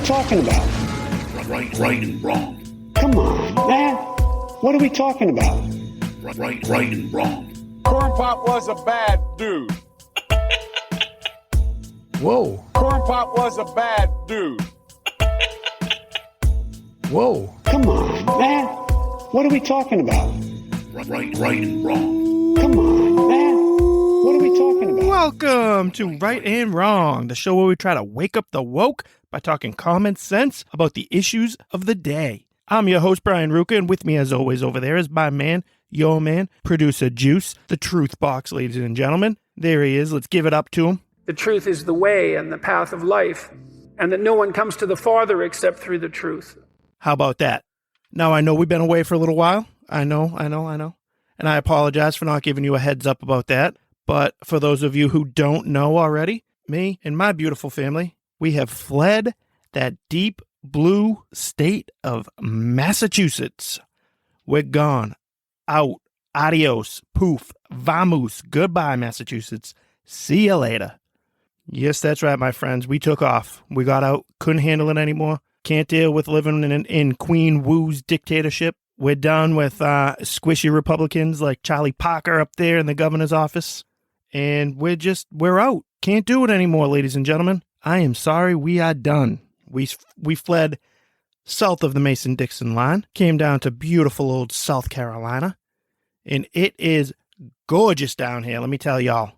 talking about? Right and wrong. Come on, man. What are we talking about? Right and wrong. Corn Pop was a bad dude. Whoa. Corn Pop was a bad dude. Whoa. Come on, man. What are we talking about? Right and wrong. Come on, man. What are we talking about? Welcome to Right and Wrong, the show where we try to wake up the woke by talking common sense about the issues of the day. I'm your host, Brian Ruka, and with me, as always, over there is my man, your man, producer Juice, the Truth Box, ladies and gentlemen. There he is. Let's give it up to him. The truth is the way and the path of life, and that no one comes to the Father except through the truth. How about that? Now, I know we've been away for a little while. I know. And I apologize for not giving you a heads up about that. But for those of you who don't know already, me and my beautiful family, we have fled that deep blue state of Massachusetts. We're gone. Out. Adios. Poof. Vamos. Goodbye, Massachusetts. See you later. Yes, that's right, my friends. We took off. We got out. Couldn't handle it anymore. Can't deal with living in Queen Wu's dictatorship. We're done with squishy Republicans like Charlie Parker up there in the governor's office. And we're out. Can't do it anymore, ladies and gentlemen. I am sorry, we are done. We fled south of the Mason-Dixon line, came down to beautiful old South Carolina, and it is gorgeous down here, let me tell y'all.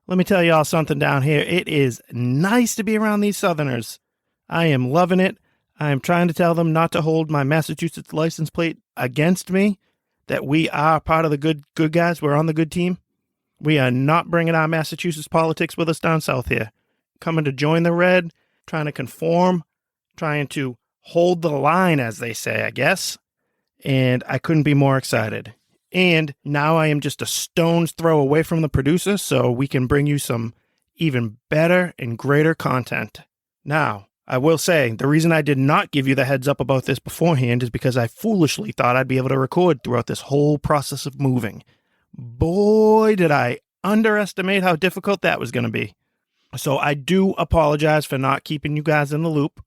Let me tell y'all something down here. It is nice to be around these Southerners. I am loving it. I am trying to tell them not to hold my Massachusetts license plate against me, that we are part of the good guys. We're on the good team. We are not bringing our Massachusetts politics with us down south here. Coming to join the red, trying to conform, trying to hold the line, as they say, I guess. And I couldn't be more excited. And now I am just a stone's throw away from the producer, so we can bring you some even better and greater content. Now, I will say, the reason I did not give you the heads up about this beforehand is because I foolishly thought I'd be able to record throughout this whole process of moving. Boy, did I underestimate how difficult that was going to be. So I do apologize for not keeping you guys in the loop.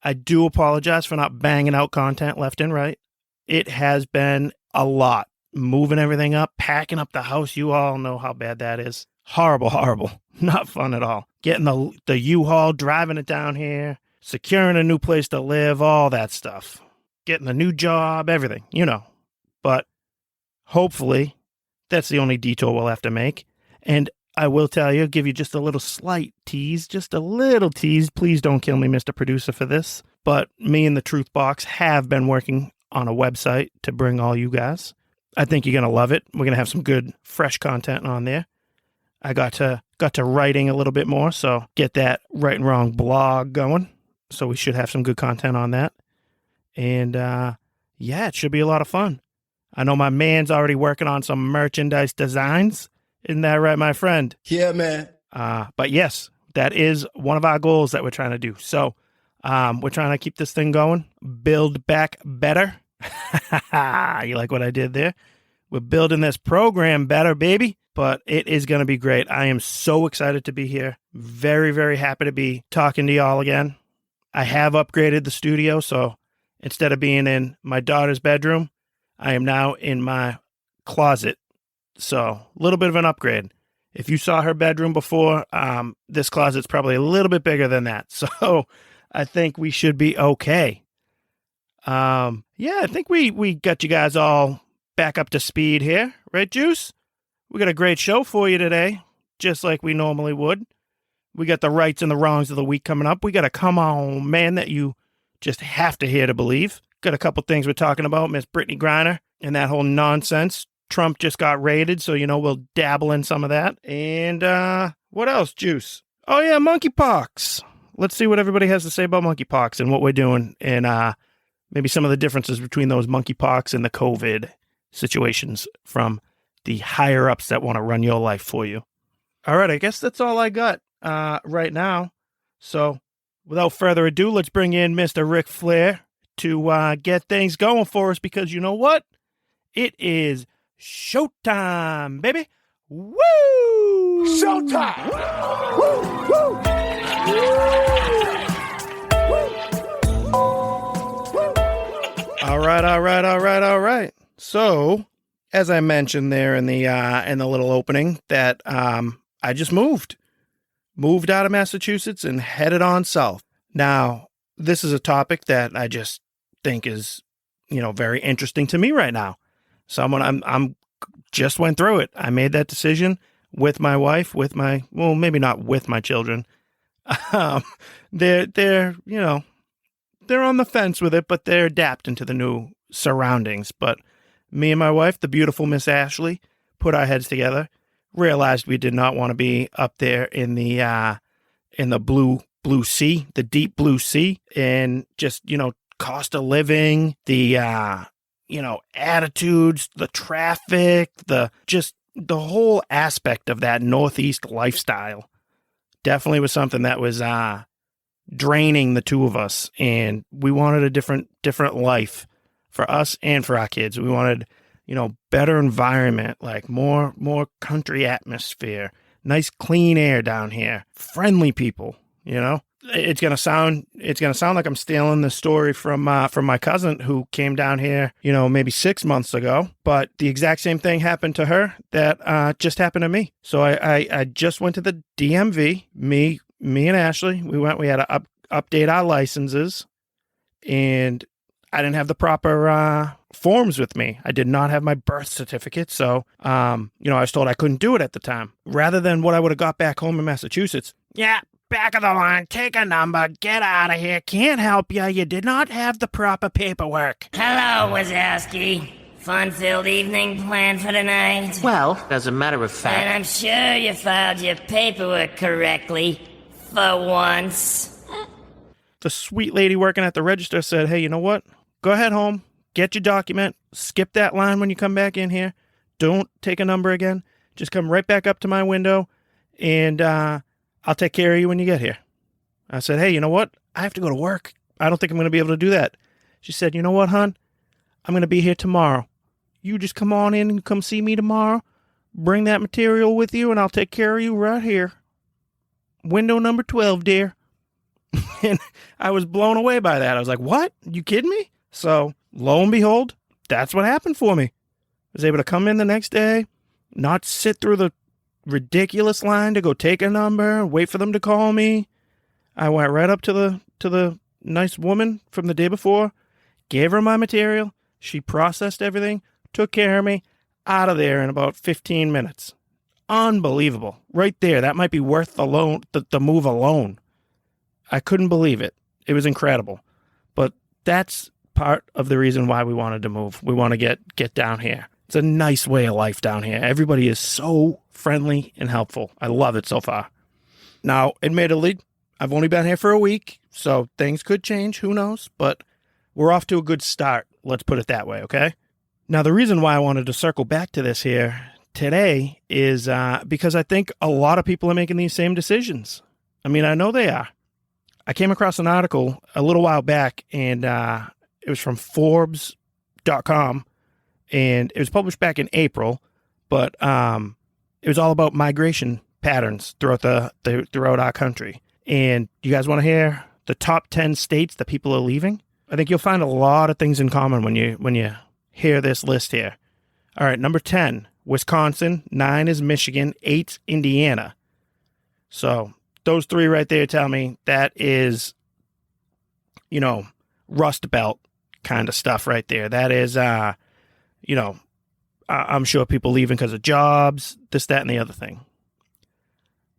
I do apologize for not banging out content left and right. It has been a lot. Moving everything up, packing up the house. You all know how bad that is. Horrible. Not fun at all. Getting the U-Haul, driving it down here, securing a new place to live, all that stuff. Getting a new job, everything, you know. But hopefully, that's the only detour we'll have to make. And I will tell you, give you just a little slight tease, just a little tease. Please don't kill me, Mr. Producer, for this. But me and the Truth Box have been working on a website to bring all you guys. I think you're going to love it. We're going to have some good, fresh content on there. I got to writing a little bit more, so get that Right and Wrong blog going. So we should have some good content on that. And, yeah, it should be a lot of fun. I know my man's already working on some merchandise designs. Isn't that right, my friend? Yeah, man. But yes, that is one of our goals that we're trying to do. So we're trying to keep this thing going, build back better. You like what I did there? We're building this program better, baby, but it is going to be great. I am so excited to be here. Very, very happy to be talking to y'all again. I have upgraded the studio, so instead of being in my daughter's bedroom, I am now in my closet. So a little bit of an upgrade. If you saw her bedroom before, this closet's probably a little bit bigger than that. So I think we should be okay. Yeah, I think we got you guys all back up to speed here, right, Juice? We got a great show for you today, just like we normally would. We got the rights and the wrongs of the week coming up. We got a come on man that you just have to hear to believe. Got a couple things we're talking about, Miss Brittney Griner and that whole nonsense. Trump just got raided, so we'll dabble in some of that. And what else, Juice? Oh yeah, monkeypox. Let's see what everybody has to say about monkeypox and what we're doing, and maybe some of the differences between those monkeypox and the COVID situations from the higher-ups that want to run your life for you. All right, I guess that's all I got right now. So without further ado, let's bring in Mr. Ric Flair to get things going for us, because you know what? It is showtime, baby. Woo! Showtime! Woo! Woo! Woo! All right. So, as I mentioned there in the little opening, that I just moved out of Massachusetts and headed on south. Now, this is a topic that I just think is, very interesting to me right now. I'm just went through it. I made that decision with my wife, maybe not with my children. They're on the fence with it, but they're adapting to the new surroundings. But me and my wife, the beautiful Miss Ashley, put our heads together, realized we did not want to be up there in the blue sea, the deep blue sea, and just, cost of living, the, attitudes, the traffic, the whole aspect of that Northeast lifestyle definitely was something that was, draining the two of us, and we wanted a different life for us and for our kids. We wanted, better environment, like more country atmosphere, nice clean air down here, friendly people. It's gonna sound like I'm stealing the story from my cousin who came down here, maybe 6 months ago. But the exact same thing happened to her that just happened to me. So I just went to the DMV. Me and Ashley, we had to update our licenses, and I didn't have the proper forms with me. I did not have my birth certificate, so I was told I couldn't do it at the time. Rather than what I would have got back home in Massachusetts. Yeah, back of the line, take a number, get out of here, can't help you. You did not have the proper paperwork. Hello, Wazowski. Fun-filled evening planned for tonight? Well, as a matter of fact... And I'm sure you filed your paperwork correctly, for once. The sweet lady working at the register said, hey, you know what? Go ahead home, get your document, skip that line when you come back in here. Don't take a number again. Just come right back up to my window, and I'll take care of you when you get here. I said, hey, you know what? I have to go to work. I don't think I'm going to be able to do that. She said, you know what, hon? I'm going to be here tomorrow. You just come on in and come see me tomorrow. Bring that material with you, and I'll take care of you right here. Window number 12, dear. And I was blown away by that. I was like, what? You kidding me? So, lo and behold, that's what happened for me. I was able to come in the next day, not sit through the ridiculous line to go take a number, wait for them to call me. I went right up to the nice woman from the day before, gave her my material. She processed everything, took care of me, out of there in about 15 minutes. Unbelievable. Right there. That might be worth the move alone. I couldn't believe it. It was incredible. But that's part of the reason why we wanted to move. We want to get down here. It's a nice way of life down here. Everybody is so friendly and helpful. I love it so far. Now, admittedly, I've only been here for a week, so things could change. Who knows? But we're off to a good start. Let's put it that way, okay? Now, the reason why I wanted to circle back to this here today is because I think a lot of people are making these same decisions. I mean, I know they are. I came across an article a little while back, and it was from Forbes.com, and it was published back in April, but it was all about migration patterns throughout our country. And you guys want to hear the top 10 states that people are leaving? I think you'll find a lot of things in common when you hear this list here. All right, number 10, Wisconsin. 9 is Michigan. 8's Indiana. So those three right there tell me that is, Rust Belt kind of stuff right there. That is, I'm sure people leaving because of jobs, this, that, and the other thing.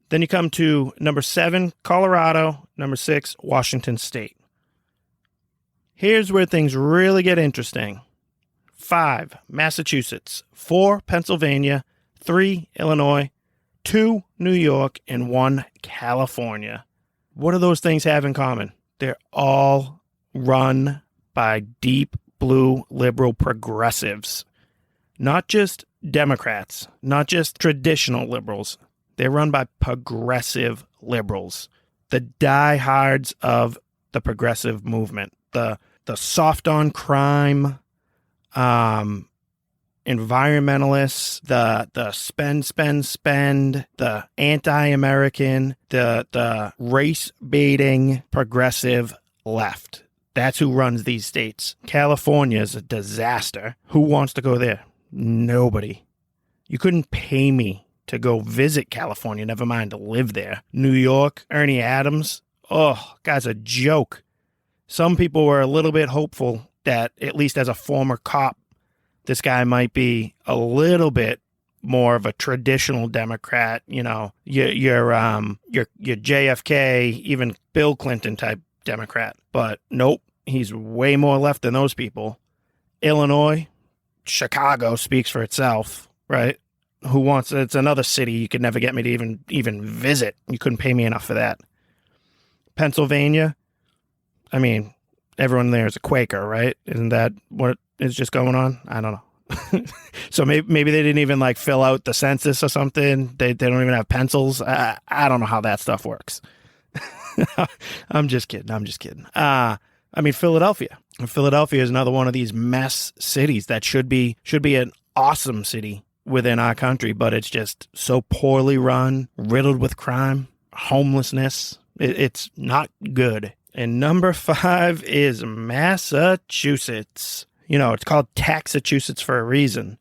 Then you come to number 7, Colorado. Number 6, Washington State. Here's where things really get interesting. 5, Massachusetts. 4, Pennsylvania. 3, Illinois. 2, New York. And 1, California. What do those things have in common? They're all run by deep blue liberal progressives. Not just Democrats, not just traditional liberals. They're run by progressive liberals, the diehards of the progressive movement, the soft on crime, environmentalists, the spend, the anti-American, the race baiting progressive left. That's who runs these states. California is a disaster. Who wants to go there? Nobody. You couldn't pay me to go visit California, never mind to live there. New York, Ernie Adams. Oh, guy's a joke. Some people were a little bit hopeful that, at least as a former cop, this guy might be a little bit more of a traditional Democrat, you know, your JFK, even Bill Clinton type Democrat. But nope, he's way more left than those people. Illinois, Chicago speaks for itself, right? Who wants, it's another city you could never get me to even visit. You couldn't pay me enough for that. Pennsylvania, I mean, everyone there is a Quaker, right? Isn't that what is just going on? I don't know. So maybe they didn't even like fill out the census or something. They don't even have pencils. I don't know how that stuff works. I'm just kidding. I mean, Philadelphia. Philadelphia is another one of these mess cities that should be an awesome city within our country, but it's just so poorly run, riddled with crime, homelessness. It's not good. And number 5 is Massachusetts. You know, it's called Taxachusetts for a reason.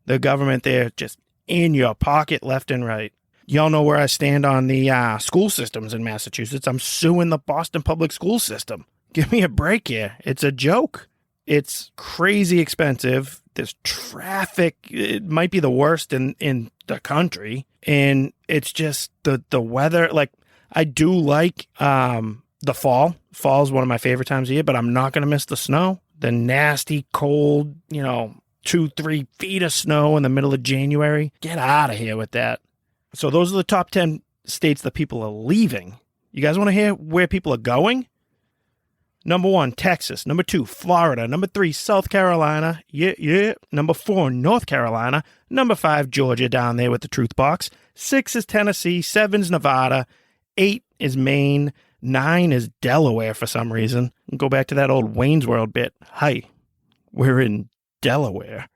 The government there just in your pocket left and right. Y'all know where I stand on the school systems in Massachusetts. I'm suing the Boston public school system. Give me a break here. It's a joke. It's crazy expensive. There's traffic. It might be the worst in the country. And it's just the weather. Like, I do like the fall. Fall is one of my favorite times of year, but I'm not going to miss the snow. The nasty, cold, 2-3 feet of snow in the middle of January. Get out of here with that. So those are the top 10 states that people are leaving. You guys want to hear where people are going? Number 1, Texas. Number 2, Florida. Number 3, South Carolina. Yeah. Number 4, North Carolina. Number 5, Georgia down there with the truth box. 6 is Tennessee. 7 is Nevada. 8 is Maine. 9 is Delaware for some reason. Go back to that old Wayne's World bit. Hi, we're in Delaware.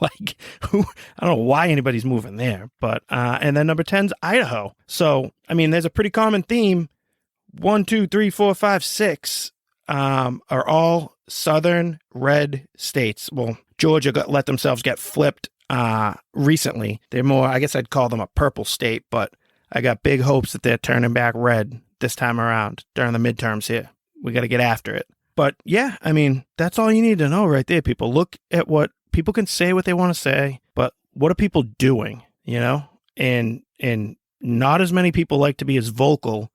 Like, I don't know why anybody's moving there. But and then number 10 is Idaho. So, I mean, there's a pretty common theme. 1, 2, 3, 4, 5, 6 are all southern red states. Well, Georgia let themselves get flipped recently. They're more, I guess I'd call them a purple state, but I got big hopes that they're turning back red this time around during the midterms here. We got to get after it. But yeah, I mean, that's all you need to know right there, people. Look at what people can say what they want to say, but what are people doing, And not as many people like to be as vocal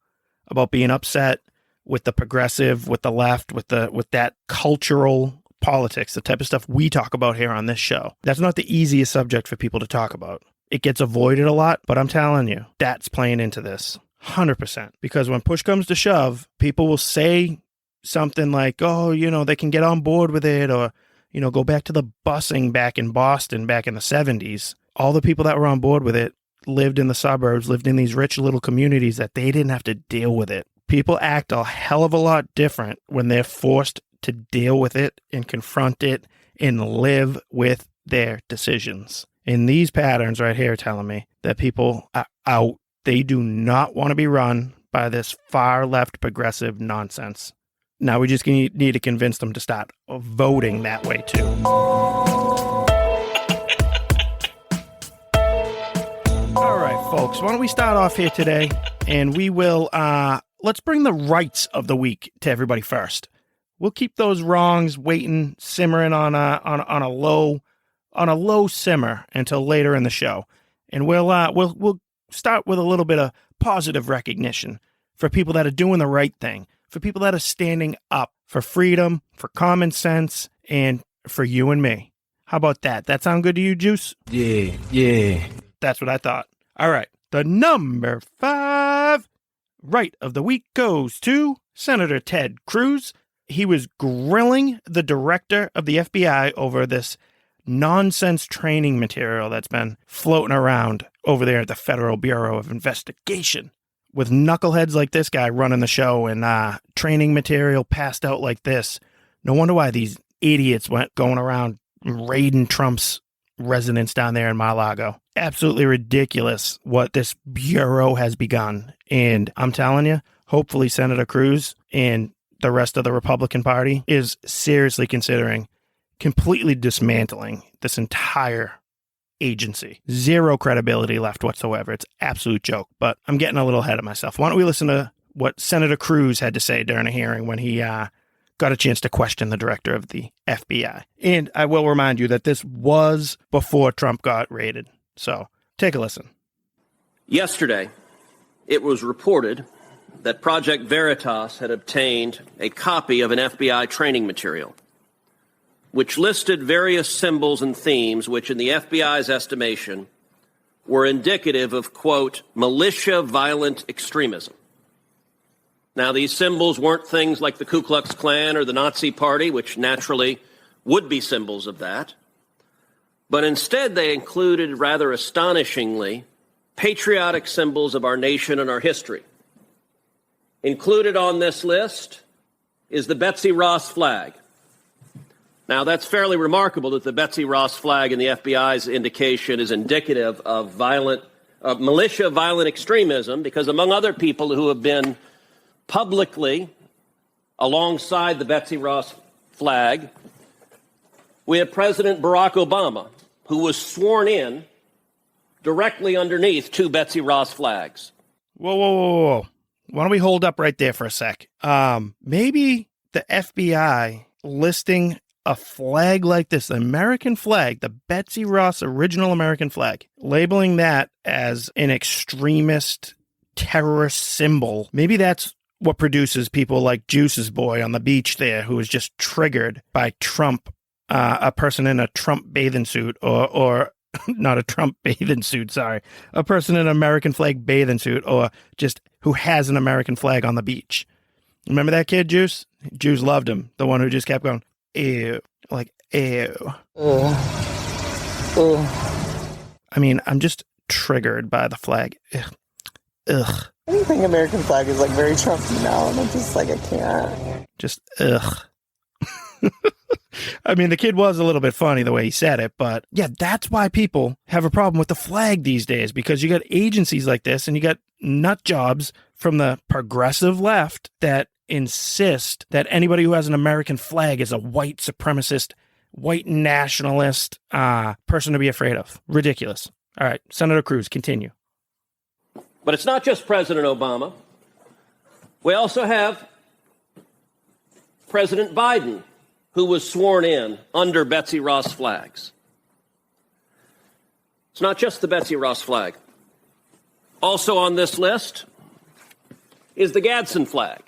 about being upset with the progressive, with the left, with that cultural politics, the type of stuff we talk about here on this show. That's not the easiest subject for people to talk about. It gets avoided a lot, but I'm telling you, that's playing into this 100%. Because when push comes to shove, people will say something like, oh, they can get on board with it, or, go back to the busing back in Boston back in the 70s. All the people that were on board with it lived in the suburbs, lived in these rich little communities that they didn't have to deal with it. People act a hell of a lot different when they're forced to deal with it and confront it and live with their decisions. And these patterns right here are telling me that people are out. They do not want to be run by this far left progressive nonsense. Now we just need to convince them to start voting that way too. All right, folks, why don't we start off here today, and we will let's bring the rights of the week to everybody first. We'll keep those wrongs waiting, simmering on a low simmer until later in the show, and we'll start with a little bit of positive recognition for people that are doing the right thing, for people that are standing up for freedom, for common sense, and for you and me. How about that? That sound good to you, Juice? Yeah. That's what I thought. All right. The number 5 right of the week goes to Senator Ted Cruz. He was grilling the director of the FBI over this nonsense training material that's been floating around over there at the Federal Bureau of Investigation. With knuckleheads like this guy running the show and training material passed out like this, no wonder why these idiots went going around raiding Trump's residence down there in Mar-a-Lago. Absolutely ridiculous what this bureau has begun. And I'm telling you, hopefully Senator Cruz and the rest of the Republican Party is seriously considering completely dismantling this entire agency. Zero credibility left whatsoever. It's an absolute joke, but I'm getting a little ahead of myself. Why don't we listen to what Senator Cruz had to say during a hearing when he got a chance to question the director of the FBI. And I will remind you that this was before Trump got raided. So take a listen. Yesterday, it was reported that Project Veritas had obtained a copy of an FBI training material, which listed various symbols and themes which, in the FBI's estimation, were indicative of, quote, militia violent extremism. Now, these symbols weren't things like the Ku Klux Klan or the Nazi Party, which naturally would be symbols of that, but instead they included, rather astonishingly, patriotic symbols of our nation and our history. Included on this list is the Betsy Ross flag. Now, that's fairly remarkable that the Betsy Ross flag in the FBI's indication is indicative of militia violent extremism, because among other people who have been publicly alongside the Betsy Ross flag, we have President Barack Obama, who was sworn in directly underneath two Betsy Ross flags. Whoa. Why don't we hold up right there for a sec? Maybe the FBI listing a flag like this, the American flag, the Betsy Ross original American flag, labeling that as an extremist terrorist symbol. Maybe that's what produces people like Juice's boy on the beach there, who was just triggered by Trump, a person in a Trump bathing suit, or not a Trump bathing suit, sorry, a person in an American flag bathing suit, or just who has an American flag on the beach. Remember that kid, Juice? Juice loved him. The one who just kept going, ew, like, ew. I mean, I'm just triggered by the flag. Ugh. Anything American flag is like very Trumpy now, and I'm just like, I can't. Just ugh. I mean, the kid was a little bit funny the way he said it, but yeah, that's why people have a problem with the flag these days, because you got agencies like this and you got nut jobs from the progressive left that insist that anybody who has an American flag is a white supremacist, white nationalist person to be afraid of. Ridiculous. All right, Senator Cruz, continue. But it's not just President Obama. We also have President Biden, who was sworn in under Betsy Ross flags. It's not just the Betsy Ross flag. Also on this list is the Gadsden flag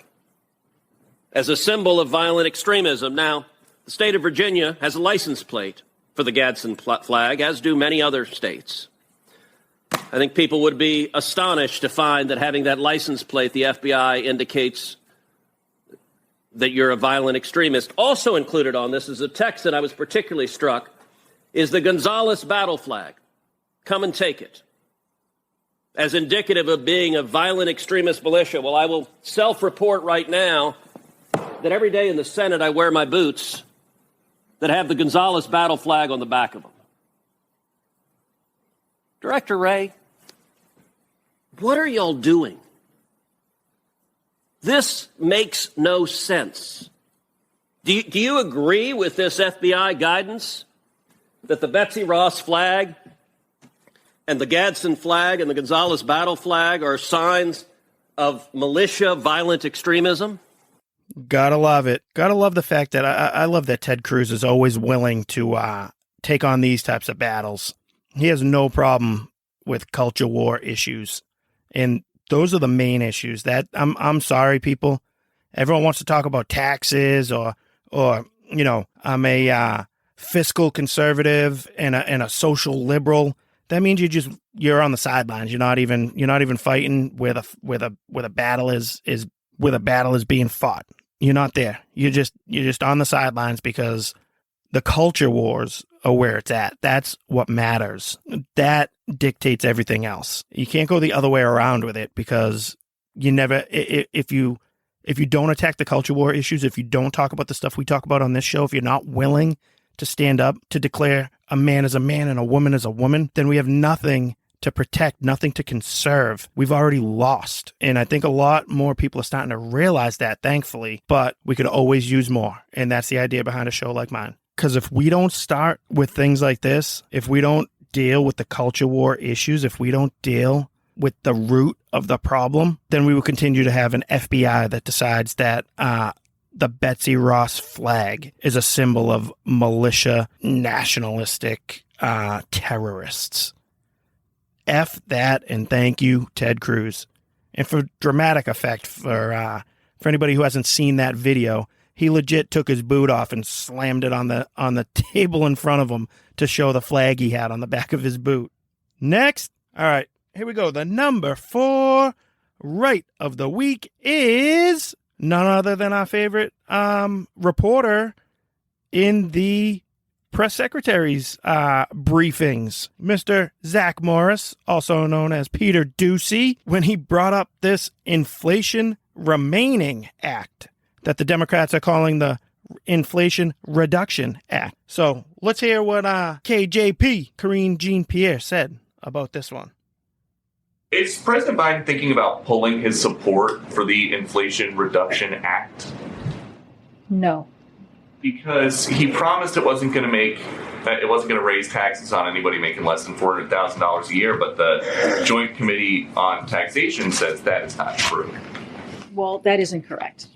as a symbol of violent extremism. Now, the state of Virginia has a license plate for the Gadsden flag, as do many other states. I think people would be astonished to find that having that license plate, the FBI indicates that you're a violent extremist. Also included on this is a text that I was particularly struck, is the Gonzales battle flag. Come and take it. As indicative of being a violent extremist militia. Well, I will self-report right now that every day in the Senate I wear my boots that have the Gonzales battle flag on the back of them. Director Wray, what are y'all doing? This makes no sense. Do you agree with this FBI guidance that the Betsy Ross flag and the Gadsden flag and the Gonzales battle flag are signs of militia violent extremism? Gotta love it. Gotta love the fact that I love that Ted Cruz is always willing to take on these types of battles. He has no problem with culture war issues. And those are the main issues. That I'm sorry, people. Everyone wants to talk about taxes or you know, I'm a fiscal conservative and a social liberal. That means you're on the sidelines. You're not even fighting where the battle is where the battle is being fought. You're not there. You're just on the sidelines because the culture wars are where it's at. That's what matters. That dictates everything else. You can't go the other way around with it, because you never, if you don't attack the culture war issues, if you don't talk about the stuff we talk about on this show, if you're not willing to stand up to declare a man is a man and a woman is a woman, then we have nothing to protect, nothing to conserve. We've already lost. And I think a lot more people are starting to realize that, thankfully, but we could always use more. And that's the idea behind a show like mine. Because if we don't start with things like this, if we don't deal with the culture war issues, if we don't deal with the root of the problem, then we will continue to have an FBI that decides that the Betsy Ross flag is a symbol of militia, nationalistic terrorists. F that, and thank you, Ted Cruz. And for dramatic effect, for anybody who hasn't seen that video, he legit took his boot off and slammed it on the table in front of him to show the flag he had on the back of his boot. Next, all right, here we go. The number 4 right of the week is none other than our favorite reporter in the press secretary's briefings, Mr. Zach Morris, also known as Peter Doocy, when he brought up this Inflation Remaining Act that the Democrats are calling the Inflation Reduction Act. So let's hear what KJP, Karine Jean-Pierre, said about this one. Is President Biden thinking about pulling his support for the Inflation Reduction Act? No. Because he promised it wasn't going to raise taxes on anybody making less than $400,000 a year, but the Joint Committee on Taxation says that is not true. Well, that isn't correct.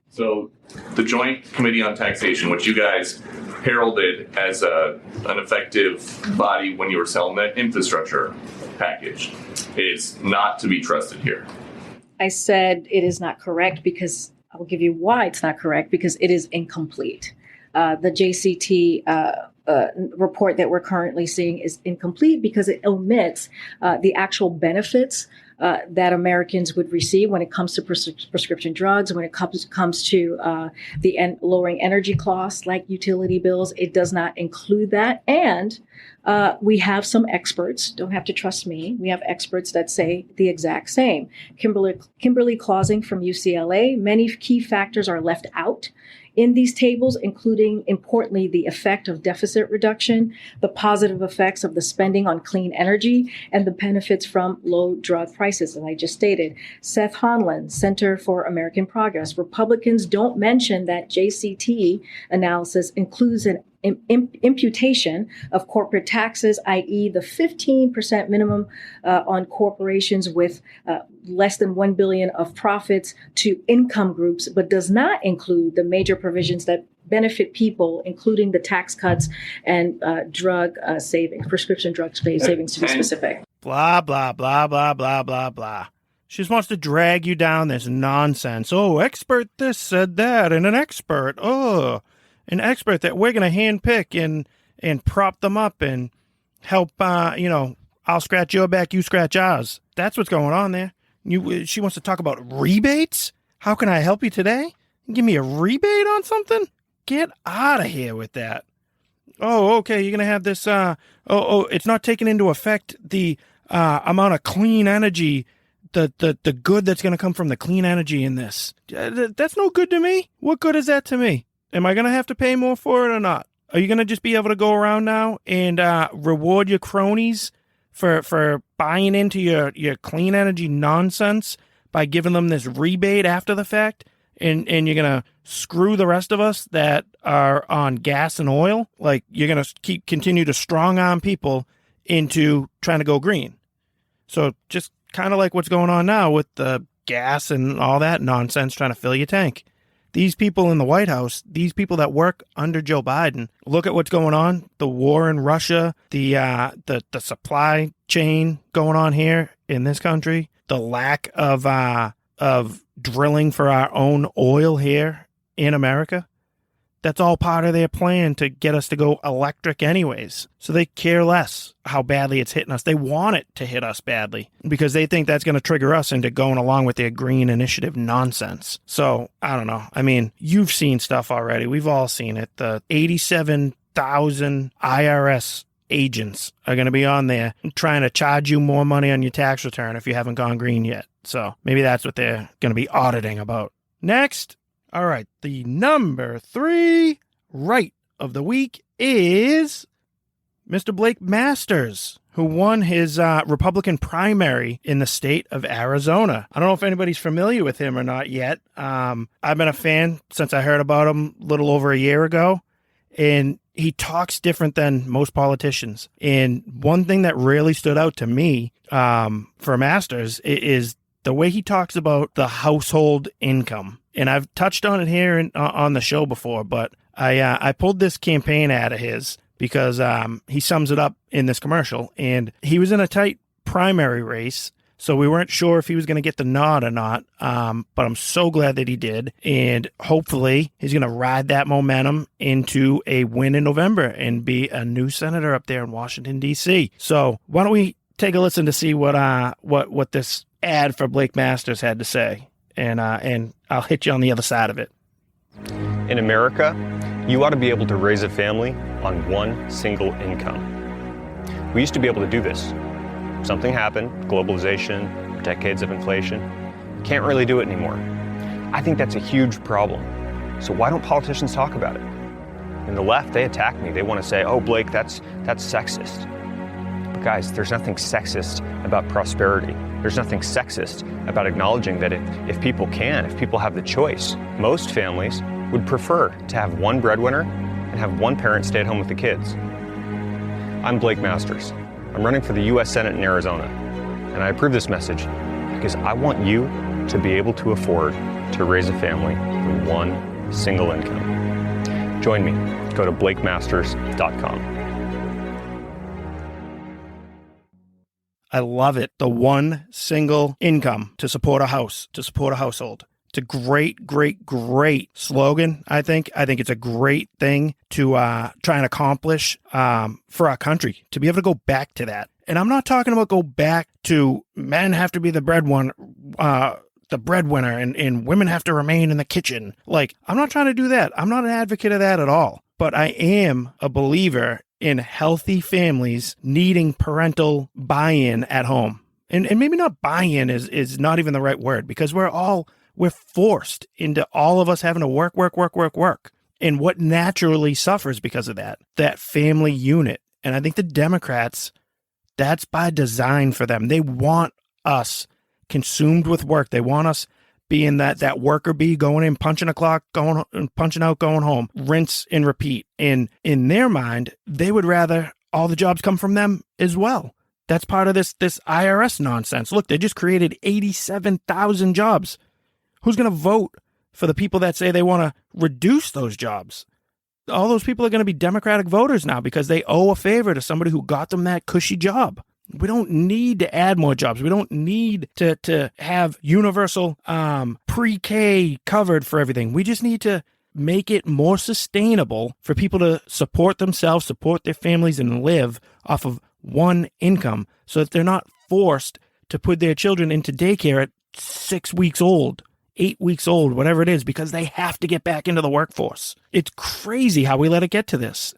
So the Joint Committee on Taxation, which you guys heralded as an effective body when you were selling that infrastructure package, is not to be trusted here. I said it is not correct because I'll give you why it's not correct, because it is incomplete. The JCT report that we're currently seeing is incomplete because it omits the actual benefits that Americans would receive when it comes to prescription drugs, when it comes to the lowering energy costs like utility bills. It does not include that. And we have some experts, don't have to trust me, we have experts that say the exact same. Kimberly Clausing from UCLA, many key factors are left out in these tables, including, importantly, the effect of deficit reduction, the positive effects of the spending on clean energy, and the benefits from low drug prices, as I just stated. Seth Honlin, Center for American Progress. Republicans don't mention that JCT analysis includes an imputation of corporate taxes, i.e. the 15% minimum on corporations with less than $1 billion of profits to income groups, but does not include the major provisions that benefit people, including the tax cuts and drug savings, prescription drug savings to be specific. Blah, blah, blah, blah, blah, blah, blah. She just wants to drag you down this nonsense. Oh, expert this said that, and an expert that we're going to handpick and prop them up and help, I'll scratch your back, you scratch ours. That's what's going on there. She wants to talk about rebates? How can I help you today? Give me a rebate on something? Get out of here with that. Oh, okay, you're going to have this, it's not taking into effect the amount of clean energy, the good that's going to come from the clean energy in this. That's no good to me. What good is that to me? Am I going to have to pay more for it or not? Are you going to just be able to go around now and reward your cronies for buying into your clean energy nonsense by giving them this rebate after the fact? And you're going to screw the rest of us that are on gas and oil? Like, you're going to continue to strong arm people into trying to go green. So just kind of like what's going on now with the gas and all that nonsense trying to fill your tank. These people in the White House, these people that work under Joe Biden, look at what's going on, the war in Russia, the supply chain going on here in this country, the lack of drilling for our own oil here in America. That's all part of their plan to get us to go electric anyways. So they care less how badly it's hitting us. They want it to hit us badly because they think that's going to trigger us into going along with their green initiative nonsense. So I don't know. I mean, you've seen stuff already. We've all seen it. The 87,000 IRS agents are going to be on there trying to charge you more money on your tax return if you haven't gone green yet. So maybe that's what they're going to be auditing about. Next. All right, the number 3 right of the week is Mr. Blake Masters, who won his Republican primary in the state of Arizona. I don't know if anybody's familiar with him or not yet. I've been a fan since I heard about him a little over a year ago, and he talks different than most politicians. And one thing that really stood out to me for Masters is the way he talks about the household income. And I've touched on it here on the show before, but I pulled this campaign ad of his because he sums it up in this commercial. And he was in a tight primary race, so we weren't sure if he was going to get the nod or not. But I'm so glad that he did. And hopefully he's going to ride that momentum into a win in November and be a new senator up there in Washington, D.C. So why don't we take a listen to see what this ad for Blake Masters had to say. And I'll hit you on the other side of it. In America, you ought to be able to raise a family on one single income. We used to be able to do this. Something happened, globalization, decades of inflation. Can't really do it anymore. I think that's a huge problem. So why don't politicians talk about it? In the left, they attack me. They want to say, oh, Blake, that's sexist. But guys, there's nothing sexist about prosperity. There's nothing sexist about acknowledging that if people have the choice, most families would prefer to have one breadwinner and have one parent stay at home with the kids. I'm Blake Masters. I'm running for the U.S. Senate in Arizona, and I approve this message because I want you to be able to afford to raise a family with one single income. Join me. Go to blakemasters.com. I love it. The one single income to support a house, to support a household. It's a great, great, great slogan, I think. I think it's a great thing to try and accomplish for our country, to be able to go back to that. And I'm not talking about go back to men have to be the breadwinner and women have to remain in the kitchen. Like, I'm not trying to do that. I'm not an advocate of that at all. But I am a believer in healthy families needing parental buy-in at home. And maybe not buy-in is not even the right word, because we're forced into all of us having to work. And what naturally suffers because of that family unit. And I think the Democrats, that's by design for them. They want us consumed with work. They want us being that worker bee, going in, punching a clock, punching out, going home, rinse and repeat. And in their mind, they would rather all the jobs come from them as well. That's part of this IRS nonsense. Look, they just created 87,000 jobs. Who's going to vote for the people that say they want to reduce those jobs? All those people are going to be Democratic voters now because they owe a favor to somebody who got them that cushy job. We don't need to add more jobs. We don't need to have universal pre-K covered for everything. We just need to make it more sustainable for people to support themselves, support their families, and live off of one income so that they're not forced to put their children into daycare at 6 weeks old, 8 weeks old, whatever it is, because they have to get back into the workforce. It's crazy how we let it get to this.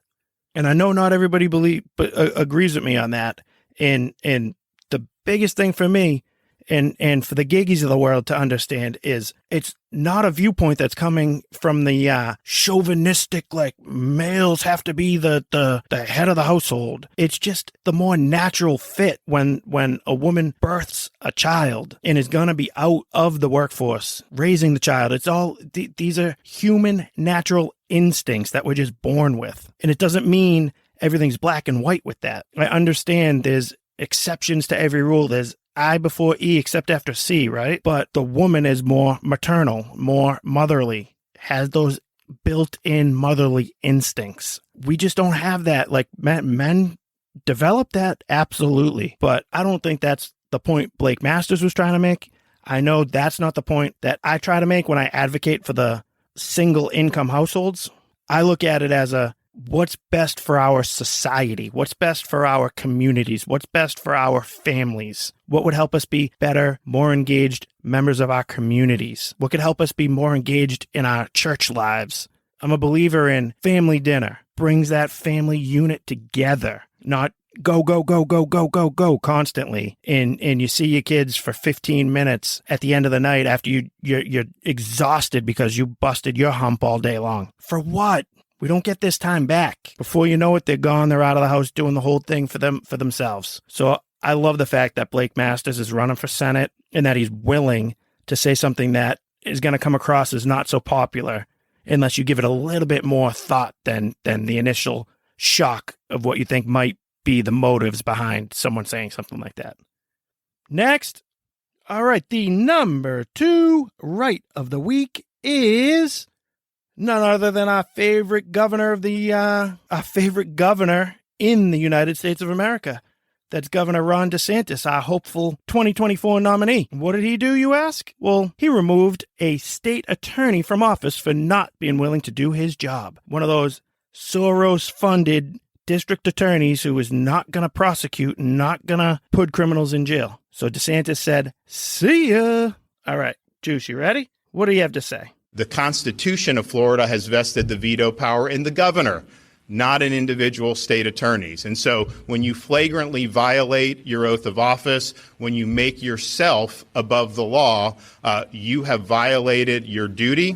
And I know not everybody agrees with me on that. And the biggest thing for me and for the giggies of the world to understand is it's not a viewpoint that's coming from the chauvinistic, like males have to be the head of the household. It's just the more natural fit when a woman births a child and is going to be out of the workforce raising the child. It's all these are human natural instincts that we're just born with. And it doesn't mean everything's black and white with that. I understand there's exceptions to every rule. There's I before E except after C, right? But the woman is more maternal, more motherly, has those built-in motherly instincts. We just don't have that. Like men develop that, absolutely. But I don't think that's the point Blake Masters was trying to make. I know that's not the point that I try to make when I advocate for the single income households. I look at it as what's best for our society? What's best for our communities? What's best for our families? What would help us be better, more engaged members of our communities? What could help us be more engaged in our church lives? I'm a believer in family dinner. Brings that family unit together, not go constantly. And you see your kids for 15 minutes at the end of the night after you're exhausted because you busted your hump all day long. For what? We don't get this time back. Before you know it, they're gone. They're out of the house doing the whole thing for themselves. So I love the fact that Blake Masters is running for Senate and that he's willing to say something that is going to come across as not so popular unless you give it a little bit more thought than the initial shock of what you think might be the motives behind someone saying something like that. Next. All right. The number 2 right of the week is none other than our favorite governor in the United States of America. That's Governor Ron DeSantis, our hopeful 2024 nominee. What did he do, you ask? Well, he removed a state attorney from office for not being willing to do his job. One of those Soros-funded district attorneys who is not going to prosecute and not going to put criminals in jail. So DeSantis said, see ya. All right, Juice, you ready? What do you have to say? The Constitution of Florida has vested the veto power in the governor, not in individual state attorneys. And so when you flagrantly violate your oath of office, when you make yourself above the law, you have violated your duty.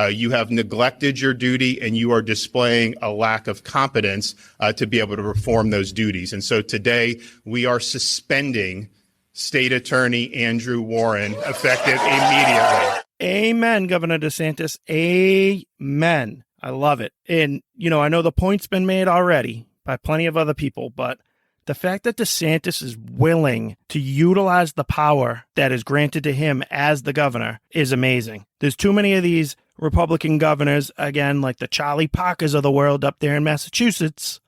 You have neglected your duty, and you are displaying a lack of competence to be able to perform those duties. And so today we are suspending State Attorney Andrew Warren effective immediately. Amen, Governor DeSantis. Amen. I love it. And, I know the point's been made already by plenty of other people, but the fact that DeSantis is willing to utilize the power that is granted to him as the governor is amazing. There's too many of these Republican governors, again, like the Charlie Parkers of the world up there in Massachusetts,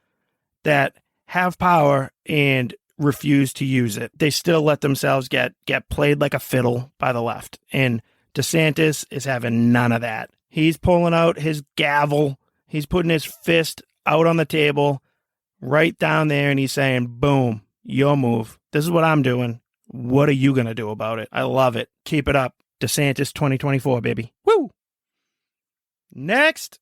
that have power and refuse to use it. They still let themselves get played like a fiddle by the left. And DeSantis is having none of that. He's pulling out his gavel. He's putting his fist out on the table right down there, and he's saying, boom, your move. This is what I'm doing. What are you going to do about it? I love it. Keep it up. DeSantis 2024, baby. Woo! Next.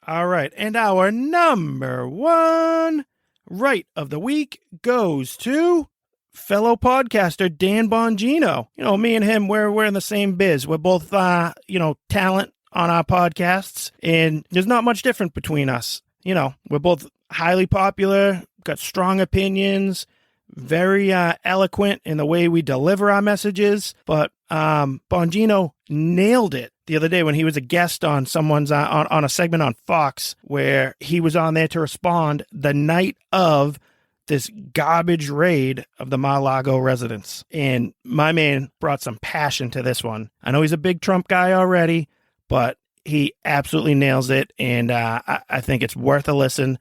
All right. And our number 1 right of the week goes to fellow podcaster Dan Bongino. Me and him, we're in the same biz. We're both, talent on our podcasts, and there's not much different between us. We're both highly popular, got strong opinions, very eloquent in the way we deliver our messages, but Bongino nailed it the other day when he was a guest on someone's on a segment on Fox, where he was on there to respond the night of this garbage raid of the Mar-a-Lago residents. And my man brought some passion to this one. I know he's a big Trump guy already, but he absolutely nails it, and I think it's worth a listen.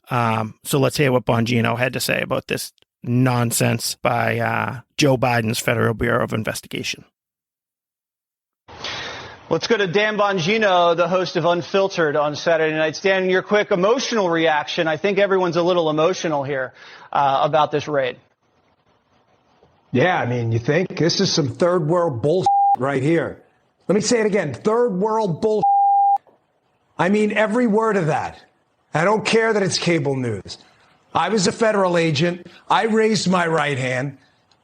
So let's hear what Bongino had to say about this nonsense by Joe Biden's Federal Bureau of Investigation. Let's go to Dan Bongino, the host of Unfiltered on Saturday nights. Dan, your quick emotional reaction. I think everyone's a little emotional here about this raid. Yeah, you think? This is some third world bullshit right here. Let me say it again. Third world bullshit. Every word of that. I don't care that it's cable news. I was a federal agent. I raised my right hand.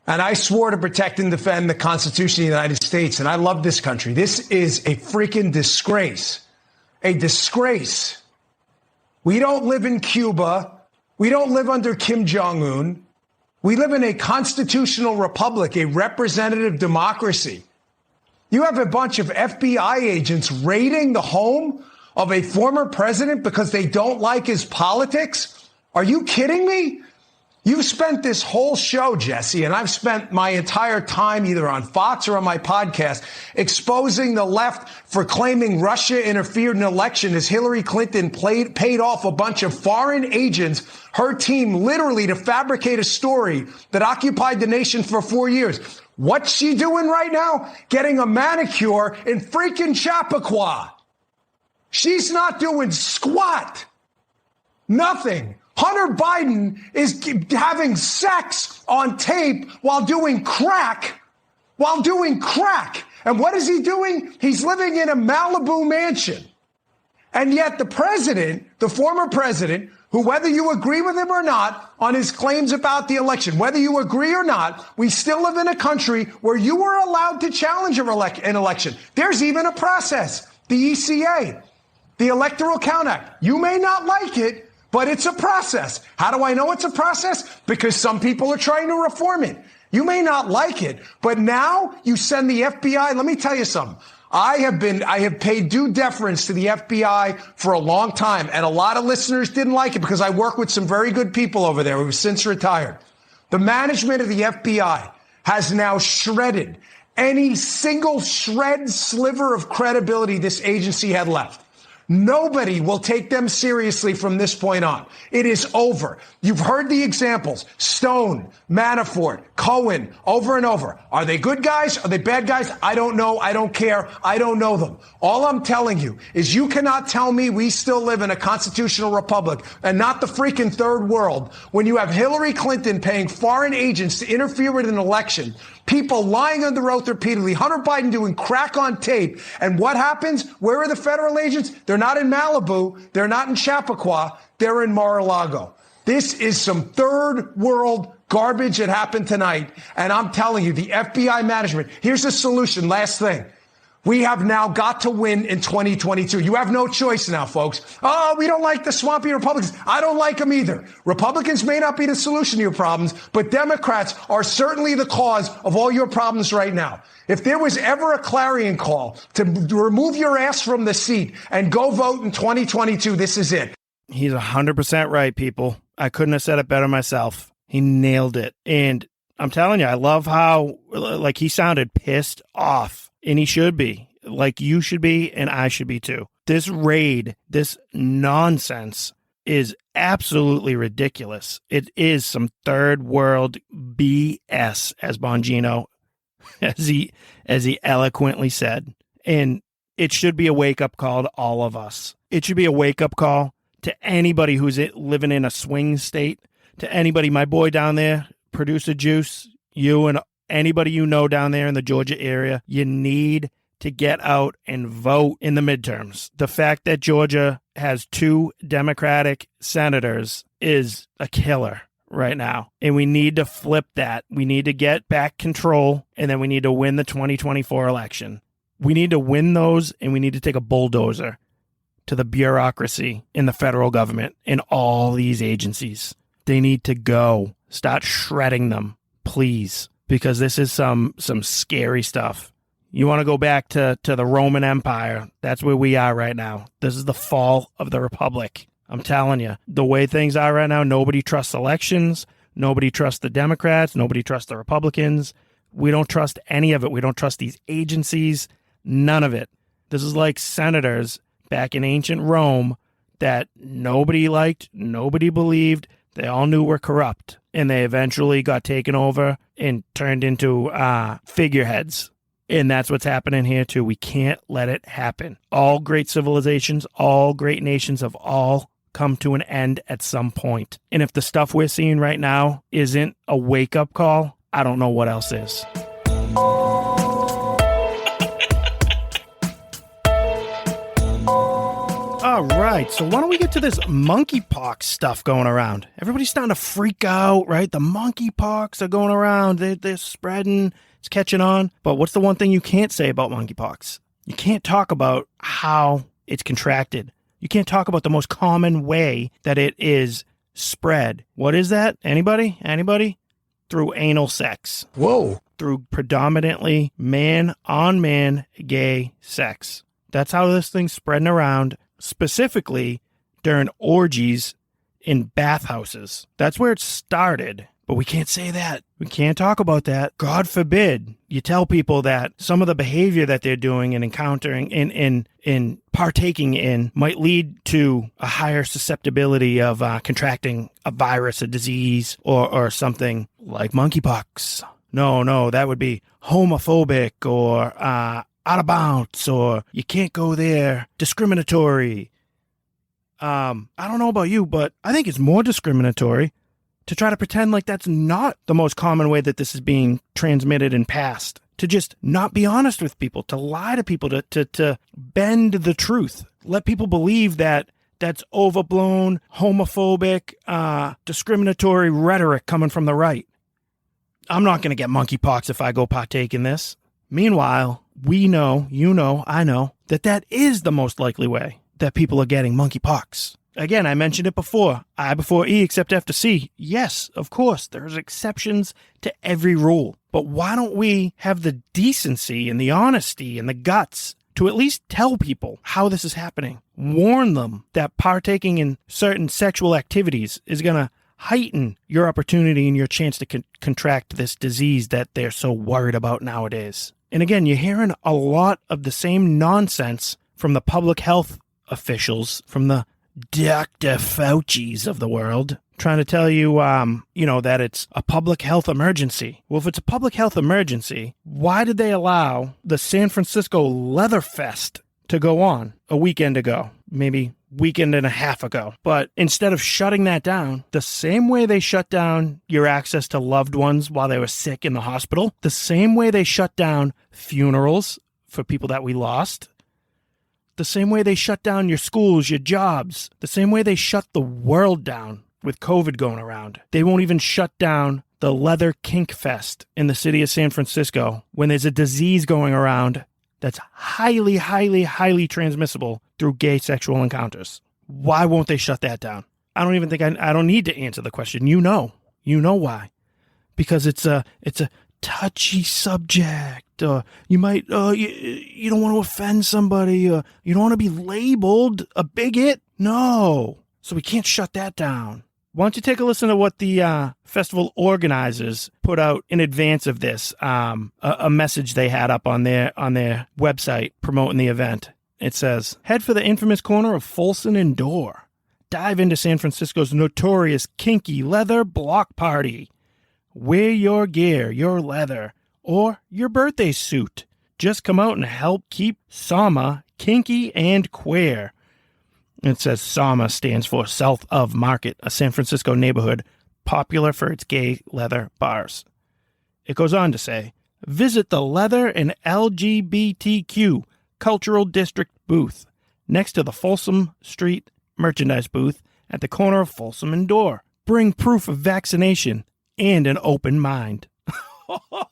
And I swore to protect and defend the Constitution of the United States. And I love this country. This is a freaking disgrace. A disgrace. We don't live in Cuba. We don't live under Kim Jong-un. We live in a constitutional republic, a representative democracy. You have a bunch of FBI agents raiding the home of a former president because they don't like his politics? Are you kidding me? You've spent this whole show, Jesse, and I've spent my entire time either on Fox or on my podcast exposing the left for claiming Russia interfered in an election as Hillary Clinton paid off a bunch of foreign agents, her team literally to fabricate a story that occupied the nation for 4 years. What's she doing right now? Getting a manicure in freaking Chappaqua. She's not doing squat. Nothing. Hunter Biden is having sex on tape while doing crack. And what is he doing? He's living in a Malibu mansion. And yet the president, the former president, who, whether you agree with him or not on his claims about the election, whether you agree or not, we still live in a country where you are allowed to challenge an election. There's even a process, the ECA. the Electoral Count Act. You may not like it, but it's a process. How do I know it's a process? Because some people are trying to reform it. You may not like it, but now you send the FBI. Let me tell you something. I have paid due deference to the FBI for a long time, and a lot of listeners didn't like it because I work with some very good people over there who have since retired. The management of the FBI has now shredded any single sliver of credibility this agency had left. Nobody will take them seriously from this point on. It is over. You've heard the examples. Stone, Manafort, Cohen, over and over. Are they good guys? Are they bad guys? I don't know. I don't care. I don't know them. All I'm telling you is you cannot tell me we still live in a constitutional republic and not the freaking third world when you have Hillary Clinton paying foreign agents to interfere with an election, people lying under oath repeatedly, Hunter Biden doing crack on tape. And what happens? Where are the federal agents? They're not in Malibu. They're not in Chappaqua. They're in Mar-a-Lago. This is some third world garbage that happened tonight. And I'm telling you, the FBI management, here's the solution. Last thing. We have now got to win in 2022. You have no choice now, folks. Oh, we don't like the swampy Republicans. I don't like them either. Republicans may not be the solution to your problems, but Democrats are certainly the cause of all your problems right now. If there was ever a clarion call to remove your ass from the seat and go vote in 2022, this is it. He's 100% right, people. I couldn't have said it better myself. He nailed it. And I'm telling you, I love how, like, he sounded pissed off. And he should be. Like you should be, and I should be too. This raid, this nonsense is absolutely ridiculous. It is some third world BS, as Bongino, as he eloquently said. And it should be a wake-up call to all of us. It should be a wake-up call to anybody who's living in a swing state, to anybody, my boy down there, Producer Juice, you and anybody you know down there in the Georgia area. You need to get out and vote in the midterms. The fact that Georgia has 2 Democratic senators is a killer right now. And we need to flip that. We need to get back control, and then we need to win the 2024 election. We need to win those, and we need to take a bulldozer to the bureaucracy in the federal government and all these agencies. They need to go. Start shredding them, please. Because this is some scary stuff. You want to go back to the Roman Empire. That's where we are right now. This is the fall of the Republic. I'm telling you, the way things are right now, nobody trusts elections. Nobody trusts the Democrats. Nobody trusts the Republicans. We don't trust any of it. We don't trust these agencies. None of it. This is like senators back in ancient Rome that nobody liked, nobody believed. They all knew were corrupt. And they eventually got taken over and turned into figureheads. And that's what's happening here, too. We can't let it happen. All great civilizations, all great nations have all come to an end at some point. And if the stuff we're seeing right now isn't a wake-up call, I don't know what else is. All right, so why don't we get to this monkeypox stuff going around? Everybody's starting to freak out, right? The monkeypox are going around. They're spreading. It's catching on. But what's the one thing you can't say about monkeypox? You can't talk about how it's contracted. You can't talk about the most common way that it is spread. What is that? Anybody? Anybody? Through anal sex. Whoa. Through predominantly man-on-man gay sex. That's how this thing's spreading around. Specifically during orgies in bathhouses. That's where it started, but we can't say that. We can't talk about that. God forbid you tell people that some of the behavior that they're doing and encountering in partaking in might lead to a higher susceptibility of contracting a virus, a disease, or something like monkeypox. No, that would be homophobic or out of bounds, or you can't go there, discriminatory. I don't know about you, but I think it's more discriminatory to try to pretend like that's not the most common way that this is being transmitted and passed. To just not be honest with people, to lie to people, to bend the truth. Let people believe that that's overblown, homophobic, discriminatory rhetoric coming from the right. I'm not going to get monkeypox if I go partake in this. Meanwhile, we know, you know, I know, that is the most likely way. that people are getting monkeypox. Again, I mentioned it before. I before E except after C. Yes, of course, there's exceptions to every rule. But why don't we have the decency and the honesty and the guts to at least tell people how this is happening? Warn them that partaking in certain sexual activities is going to heighten your opportunity and your chance to contract this disease that they're so worried about nowadays. And again, you're hearing a lot of the same nonsense from the public health officials, from the Dr. Fauci's of the world, trying to tell you, that it's a public health emergency. Well, if it's a public health emergency, why did they allow the San Francisco Leather Fest to go on a weekend ago? Maybe weekend and a half ago. But instead of shutting that down, the same way they shut down your access to loved ones while they were sick in the hospital, the same way they shut down funerals for people that we lost, the same way they shut down your schools, your jobs, the same way they shut the world down with COVID going around. They won't even shut down the Leather Kink Fest in the city of San Francisco when there's a disease going around that's highly, highly, highly transmissible through gay sexual encounters. Why won't they shut that down? I don't even think I don't need to answer the question. You know why. Because it's a touchy subject. You might, you don't want to offend somebody. You don't want to be labeled a bigot. No. So we can't shut that down. Why don't you take a listen to what the festival organizers put out in advance of this, a message they had up on their website promoting the event. It says, head for the infamous corner of Folsom and Dorr. Dive into San Francisco's notorious kinky leather block party. Wear your gear, your leather, or your birthday suit. Just come out and help keep SAMA kinky and queer. It says SAMA stands for South of Market, a San Francisco neighborhood popular for its gay leather bars. It goes on to say, visit the Leather and LGBTQ Cultural District booth next to the Folsom Street merchandise booth at the corner of Folsom and Dorr. Bring proof of vaccination and an open mind.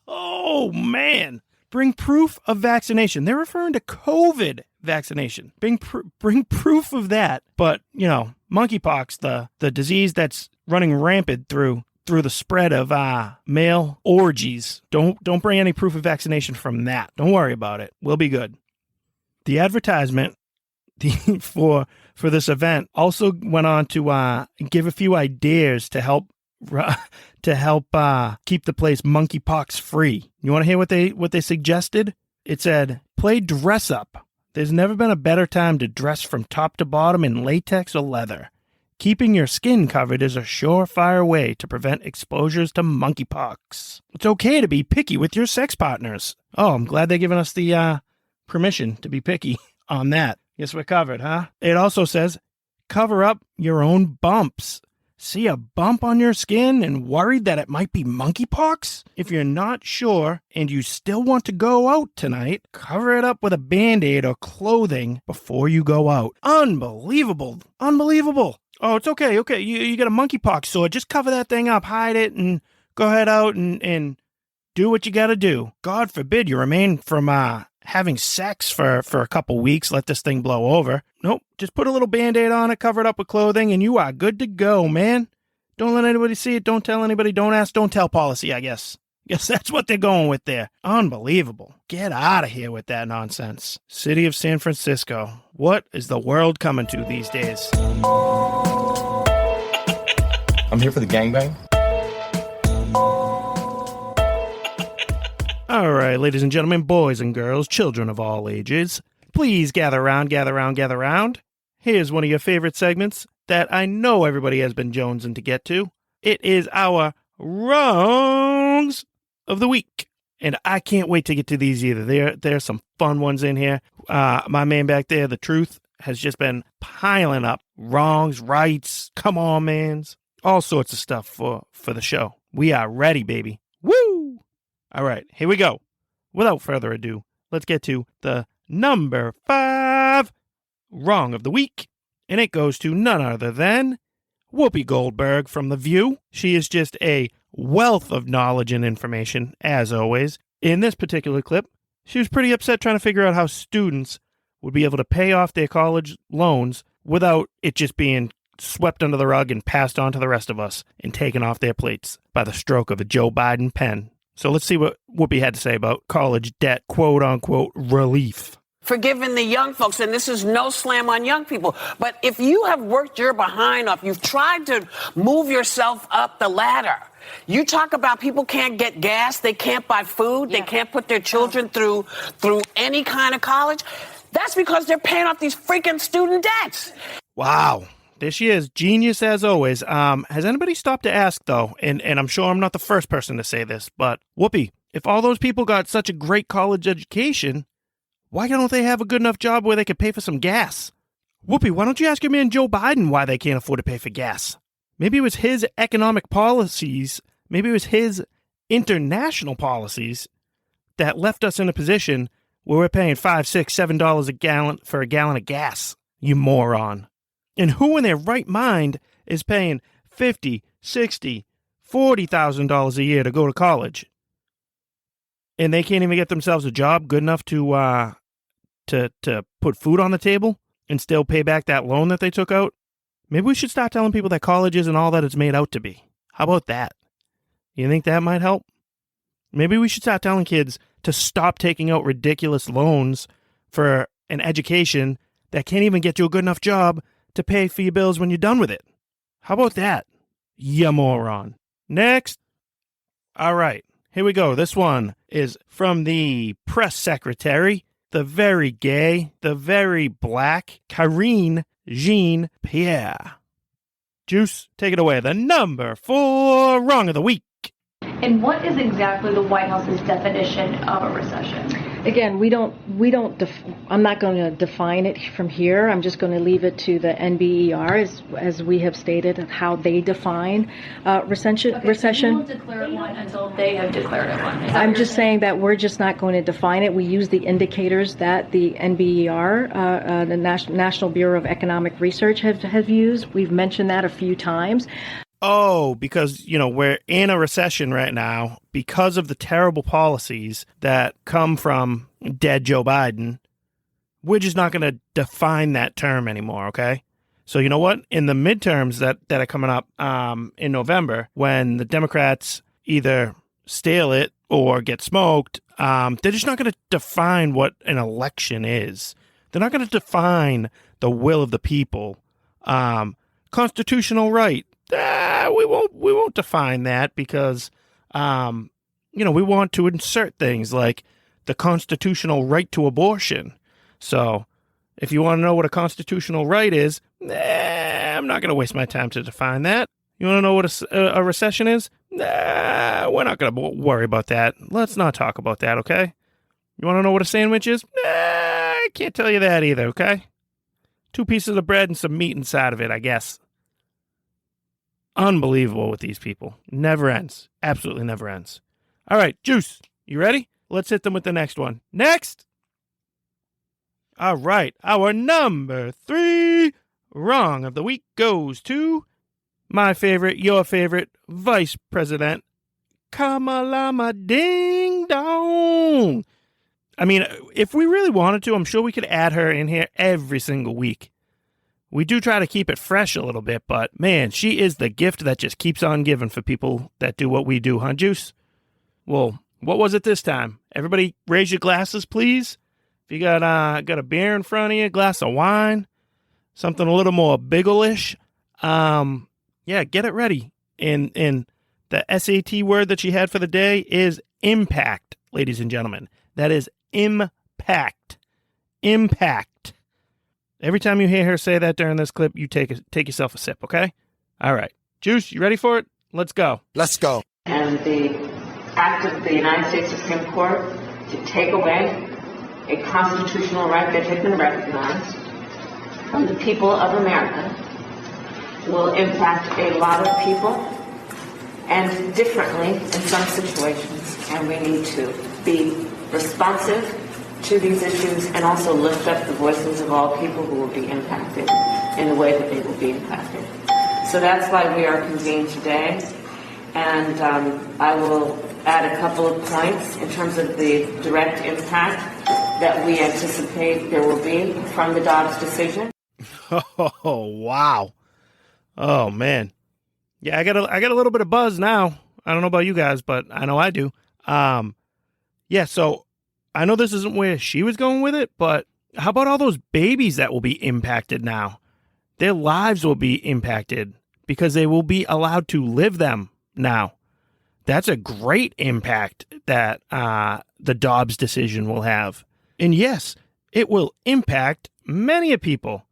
Oh, man. Bring proof of vaccination. They're referring to COVID vaccination. Bring proof of that. But, monkeypox, the disease that's running rampant through the spread of male orgies. Don't bring any proof of vaccination from that. Don't worry about it. We'll be good. The advertisement for this event also went on to give a few ideas to help keep the place monkeypox free. You want to hear what they suggested? It said, play dress up. There's never been a better time to dress from top to bottom in latex or leather. Keeping your skin covered is a surefire way to prevent exposures to monkeypox. It's okay to be picky with your sex partners. Oh, I'm glad they're giving us the permission to be picky on that. Guess we're covered, huh? It also says, cover up your own bumps. See a bump on your skin and worried that it might be monkeypox? If you're not sure and you still want to go out tonight, cover it up with a Band-Aid or clothing before you go out. Unbelievable. Unbelievable. Oh, it's okay. Okay, you got a monkeypox sore. Just cover that thing up, hide it, and go ahead out and do what you got to do. God forbid you remain from having sex for a couple weeks. Let this thing blow over. Nope. Just put a little Band-Aid on it, cover it up with clothing, and you are good to go, man. Don't let anybody see it. Don't tell anybody. Don't ask. Don't tell policy, I guess. Guess that's what they're going with there. Unbelievable. Get out of here with that nonsense. City of San Francisco. What is the world coming to these days? I'm here for the gangbang. All right, ladies and gentlemen, boys and girls, children of all ages, please gather around, gather around, gather around. Here's one of your favorite segments that I know everybody has been jonesing to get to. It is our Wrongs of the Week. And I can't wait to get to these either. There's some fun ones in here. My man back there, The Truth, has just been piling up wrongs, rights, come on, mans, all sorts of stuff for the show. We are ready, baby. Woo! All right, here we go. Without further ado, let's get to the number 5 Wrong of the Week. And it goes to none other than Whoopi Goldberg from The View. She is just a wealth of knowledge and information, as always. In this particular clip, she was pretty upset trying to figure out how students would be able to pay off their college loans without it just being swept under the rug and passed on to the rest of us and taken off their plates by the stroke of a Joe Biden pen. So let's see what Whoopi had to say about college debt, quote-unquote, relief. For giving the young folks, and this is no slam on young people, but if you have worked your behind off, you've tried to move yourself up the ladder. You talk about people can't get gas, they can't buy food, they can't put their children through any kind of college. That's because they're paying off these freaking student debts. Wow. There she is, genius as always. Has anybody stopped to ask, though, and I'm sure I'm not the first person to say this, but Whoopi, if all those people got such a great college education, why don't they have a good enough job where they could pay for some gas? Whoopi, why don't you ask your man Joe Biden why they can't afford to pay for gas? Maybe it was his economic policies, maybe it was his international policies that left us in a position where we're paying $5, $6, $7 a gallon for a gallon of gas, you moron. And who in their right mind is paying $50,000, $60,000, $40,000 a year to go to college? And they can't even get themselves a job good enough to put food on the table and still pay back that loan that they took out? Maybe we should start telling people that college isn't all that it's made out to be. How about that? You think that might help? Maybe we should start telling kids to stop taking out ridiculous loans for an education that can't even get you a good enough job to pay for your bills when you're done with it. How about that, you moron? Next. All right, here we go. This one is from the press secretary, the very gay, the very black, Karine Jean-Pierre. Juice, take it away. The number 4 wrong of the week. And what is exactly the White House's definition of a recession? Again, I'm not going to define it from here. I'm just going to leave it to the NBER, as we have stated, of how they define recession. You won't declare one until they have declared it one. I'm just saying that we're just not going to define it. We use the indicators that the NBER, the National Bureau of Economic Research, have used. We've mentioned that a few times. Oh, because, we're in a recession right now because of the terrible policies that come from dead Joe Biden. We're just not going to define that term anymore, okay? So you know what? In the midterms that are coming up in November, when the Democrats either steal it or get smoked, they're just not going to define what an election is. They're not going to define the will of the people. Constitutional right. We won't define that because, we want to insert things like the constitutional right to abortion. So if you want to know what a constitutional right is, I'm not going to waste my time to define that. You want to know what a recession is? We're not going to worry about that. Let's not talk about that, okay? You want to know what a sandwich is? I can't tell you that either, okay? 2 pieces of bread and some meat inside of it, I guess. Unbelievable with these people. Never ends. Absolutely never ends. All right, Juice, you ready? Let's hit them with the next one. Next! All right, our number 3 wrong of the week goes to my favorite, your favorite, Vice President Kamala Ding Dong. I mean, if we really wanted to, I'm sure we could add her in here every single week. We do try to keep it fresh a little bit, but man, she is the gift that just keeps on giving for people that do what we do, huh, Juice? Well, what was it this time? Everybody raise your glasses, please. If you got a beer in front of you, a glass of wine, something a little more biggle-ish, get it ready. And the SAT word that she had for the day is impact, ladies and gentlemen. That is impact. Impact. Every time you hear her say that during this clip, you take yourself a sip, okay? All right. Juice, you ready for it? Let's go. Let's go. And the act of the United States Supreme Court to take away a constitutional right that had been recognized from the people of America will impact a lot of people and differently in some situations. And we need to be responsive to these issues and also lift up the voices of all people who will be impacted in the way that they will be impacted. So that's why we are convened today. And I will add a couple of points in terms of the direct impact that we anticipate there will be from the Dobbs decision. Oh, wow. Oh, man. Yeah, I got a little bit of buzz now. I don't know about you guys, but I know I do. Yeah, so I know this isn't where she was going with it, but how about all those babies that will be impacted now? Their lives will be impacted because they will be allowed to live them now. That's a great impact that the Dobbs decision will have. And yes, it will impact many people.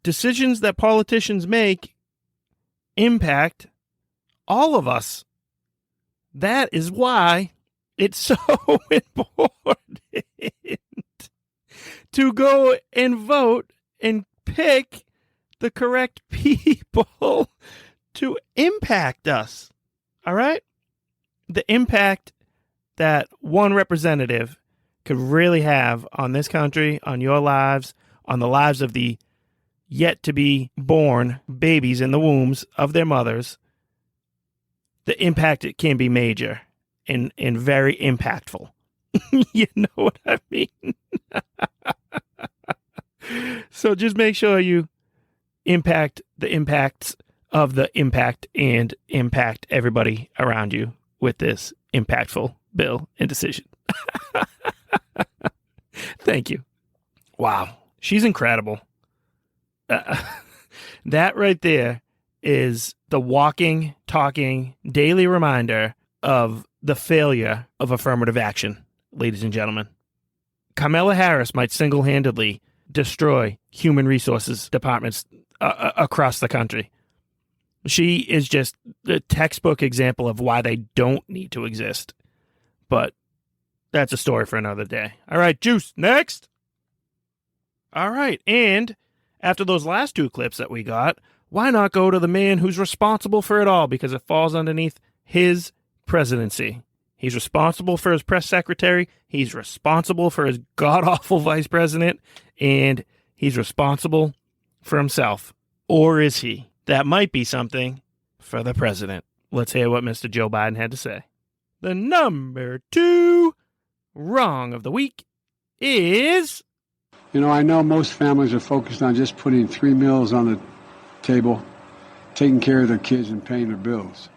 Decisions that politicians make impact all of us. That is why it's so important to go and vote and pick the correct people to impact us. All right? The impact that one representative could really have on this country, on your lives, on the lives of the yet to be born babies in the wombs of their mothers, the impact it can be major and very impactful. You know what I mean? So just make sure you impact the impacts of the impact and impact everybody around you with this impactful bill and decision. Thank you. Wow. She's incredible. That right there is the walking, talking, daily reminder of the failure of affirmative action, ladies and gentlemen. Kamala Harris might single-handedly destroy human resources departments across the country. She is just the textbook example of why they don't need to exist. But that's a story for another day. All right, Juice, next. All right, and after those last two clips that we got, why not go to the man who's responsible for it all, because it falls underneath his presidency. He's responsible for his press secretary, he's responsible for his god-awful vice president, and he's responsible for himself. Or is he? That might be something for the president. Let's hear what Mr. Joe Biden had to say. The number 2 wrong of the week is... You know, I know most families are focused on just putting 3 meals on the table, taking care of their kids and paying their bills.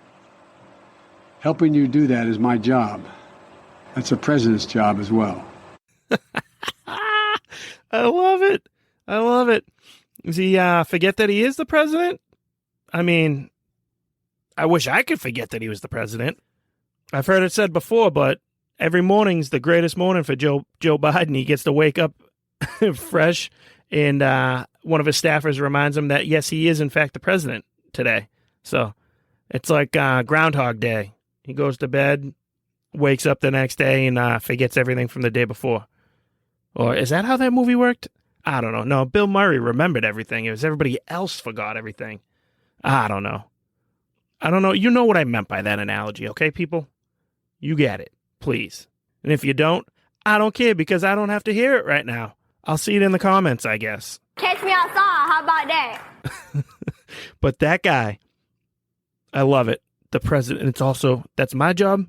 Helping you do that is my job. That's a president's job as well. I love it. I love it. Does he forget that he is the president? I mean, I wish I could forget that he was the president. I've heard it said before, but every morning's the greatest morning for Joe Biden. He gets to wake up fresh, and one of his staffers reminds him that, yes, he is, in fact, the president today. So it's like Groundhog Day. He goes to bed, wakes up the next day, and forgets everything from the day before. Or is that how that movie worked? I don't know. No, Bill Murray remembered everything. It was everybody else forgot everything. I don't know. You know what I meant by that analogy, okay, people? You get it, please. And if you don't, I don't care, because I don't have to hear it right now. I'll see it in the comments, I guess. Catch me outside. How about that? But that guy, I love it. The president, that's my job,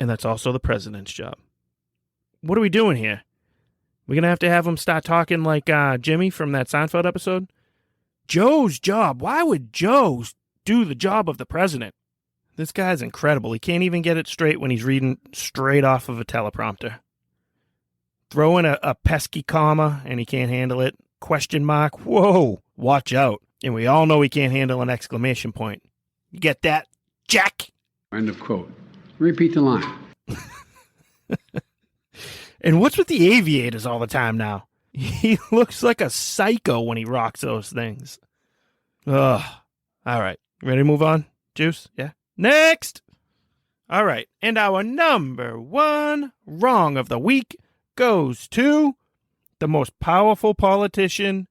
and that's also the president's job. What are we doing here? We're going to have him start talking like Jimmy from that Seinfeld episode? Joe's job. Why would Joe do the job of the president? This guy's incredible. He can't even get it straight when he's reading straight off of a teleprompter. Throw in a pesky comma, and he can't handle it. Question mark. Whoa, watch out. And we all know he can't handle an exclamation point. You get that, Jack? End of quote. Repeat the line. And what's with the aviators all the time now? He looks like a psycho when he rocks those things. Ugh. All right. Ready to move on? Juice? Yeah. Next. All right. And our number 1 wrong of the week goes to the most powerful politician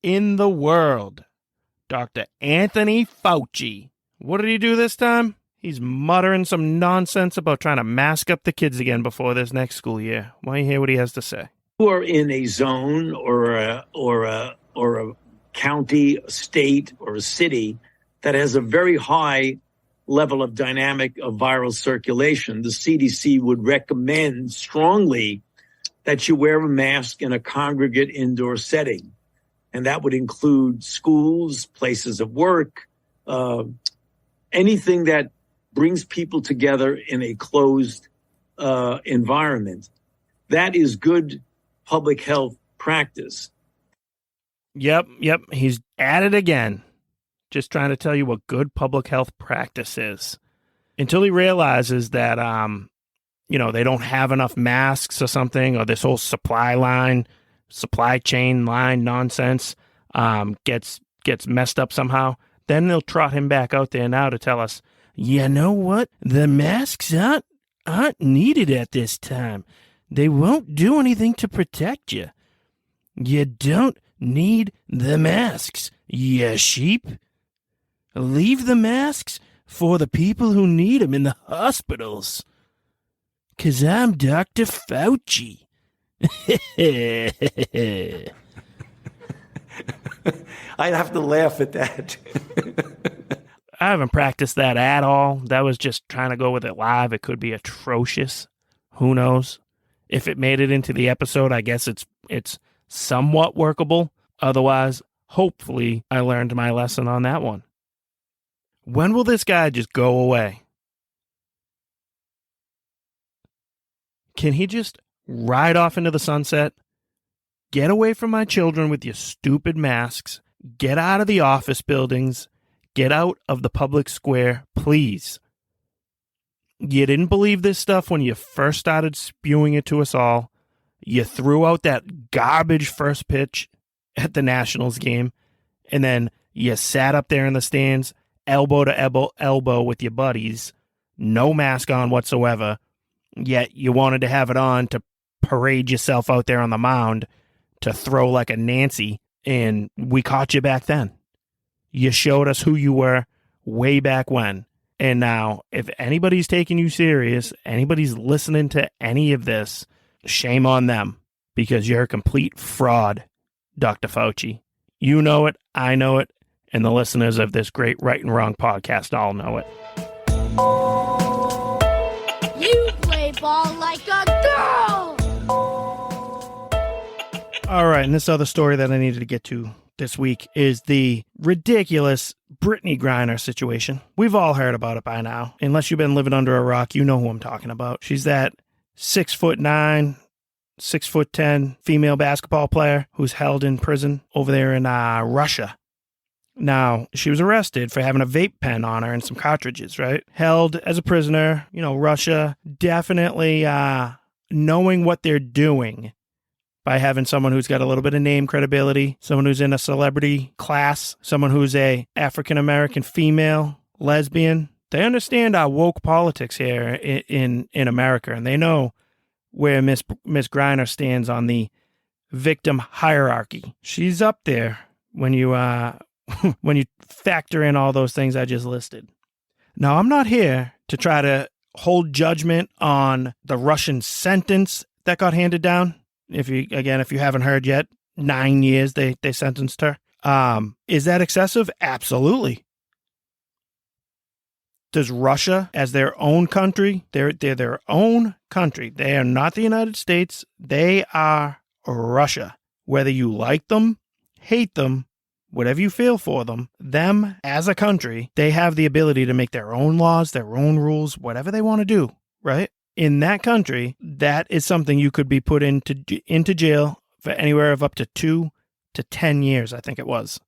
in the world, Dr. Anthony Fauci. What did he do this time? He's muttering some nonsense about trying to mask up the kids again before this next school year. Why don't you hear what he has to say? You are in a zone or a county, a state, or a city that has a very high level of dynamic of viral circulation. The CDC would recommend strongly that you wear a mask in a congregate indoor setting. And that would include schools, places of work, anything that brings people together in a closed environment. That is good public health practice. Yep. He's at it again. Just trying to tell you what good public health practice is. Until he realizes that, they don't have enough masks or something, or this whole supply chain line nonsense gets messed up somehow, then they'll trot him back out there now to tell us, you know what? The masks aren't needed at this time. They won't do anything to protect you. You don't need the masks, you sheep. Leave the masks for the people who need them in the hospitals. 'Cause I'm Dr. Fauci. I'd have to laugh at that. I haven't practiced that at all. That was just trying to go with it live. It could be atrocious. Who knows? If it made it into the episode, I guess it's somewhat workable. Otherwise, hopefully, I learned my lesson on that one. When will this guy just go away? Can he just ride off into the sunset? Get away from my children with your stupid masks. Get out of the office buildings. Get out of the public square, please. You didn't believe this stuff when you first started spewing it to us all. You threw out that garbage first pitch at the Nationals game, and then you sat up there in the stands, elbow to elbow with your buddies, no mask on whatsoever, yet you wanted to have it on to parade yourself out there on the mound to throw like a Nancy, and we caught you back then. You showed us who you were way back when. And now, if anybody's taking you serious, anybody's listening to any of this, shame on them, because you're a complete fraud, Dr. Fauci. You know it, I know it, and the listeners of this great Right and Wrong podcast all know it. You play ball like a girl! All right, and this other story that I needed to get to this week is the ridiculous Brittney Griner situation. We've all heard about it by now. Unless you've been living under a rock, you know who I'm talking about. She's that 6'9", 6'10" female basketball player who's held in prison over there in Russia. Now, she was arrested for having a vape pen on her and some cartridges, right? Held as a prisoner. Russia definitely knowing what they're doing by having someone who's got a little bit of name credibility, someone who's in a celebrity class, someone who's a African-American female, lesbian. They understand our woke politics here in America, and they know where Miss Griner stands on the victim hierarchy. She's up there when you when you factor in all those things I just listed. Now, I'm not here to try to hold judgment on the Russian sentence that got handed down. If you haven't heard yet, 9 years they sentenced her. Is that excessive? Absolutely. Does Russia, as their own country, they're their own country. They are not the United States. They are Russia. Whether you like them, hate them, whatever you feel for them as a country, they have the ability to make their own laws, their own rules, whatever they want to do, right? In that country, that is something you could be put into jail for anywhere of up to 2 to 10 years, I think it was,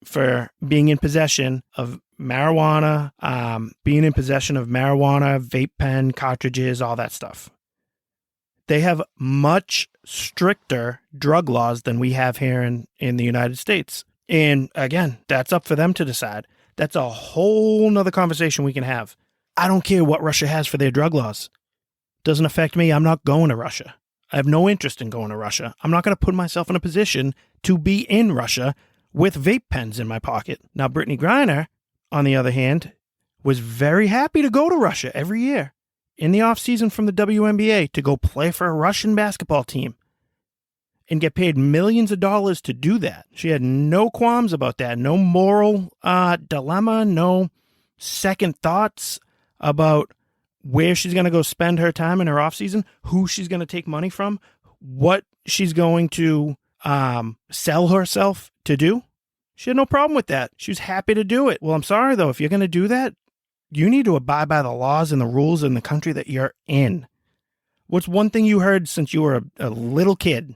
for being in possession of marijuana, vape pen, cartridges, all that stuff. They have much stricter drug laws than we have here in the United States. And again, that's up for them to decide. That's a whole nother conversation we can have. I don't care what Russia has for their drug laws. Doesn't affect me. I'm not going to Russia. I have no interest in going to Russia. I'm not going to put myself in a position to be in Russia with vape pens in my pocket. Now, Brittney Griner, on the other hand, was very happy to go to Russia every year in the offseason from the WNBA to go play for a Russian basketball team and get paid millions of dollars to do that. She had no qualms about that, no moral dilemma, no second thoughts about where she's going to go spend her time in her off season, who she's going to take money from, what she's going to sell herself to do. She had no problem with that. She was happy to do it. Well, I'm sorry, though. If you're going to do that, you need to abide by the laws and the rules in the country that you're in. What's one thing you heard since you were a little kid?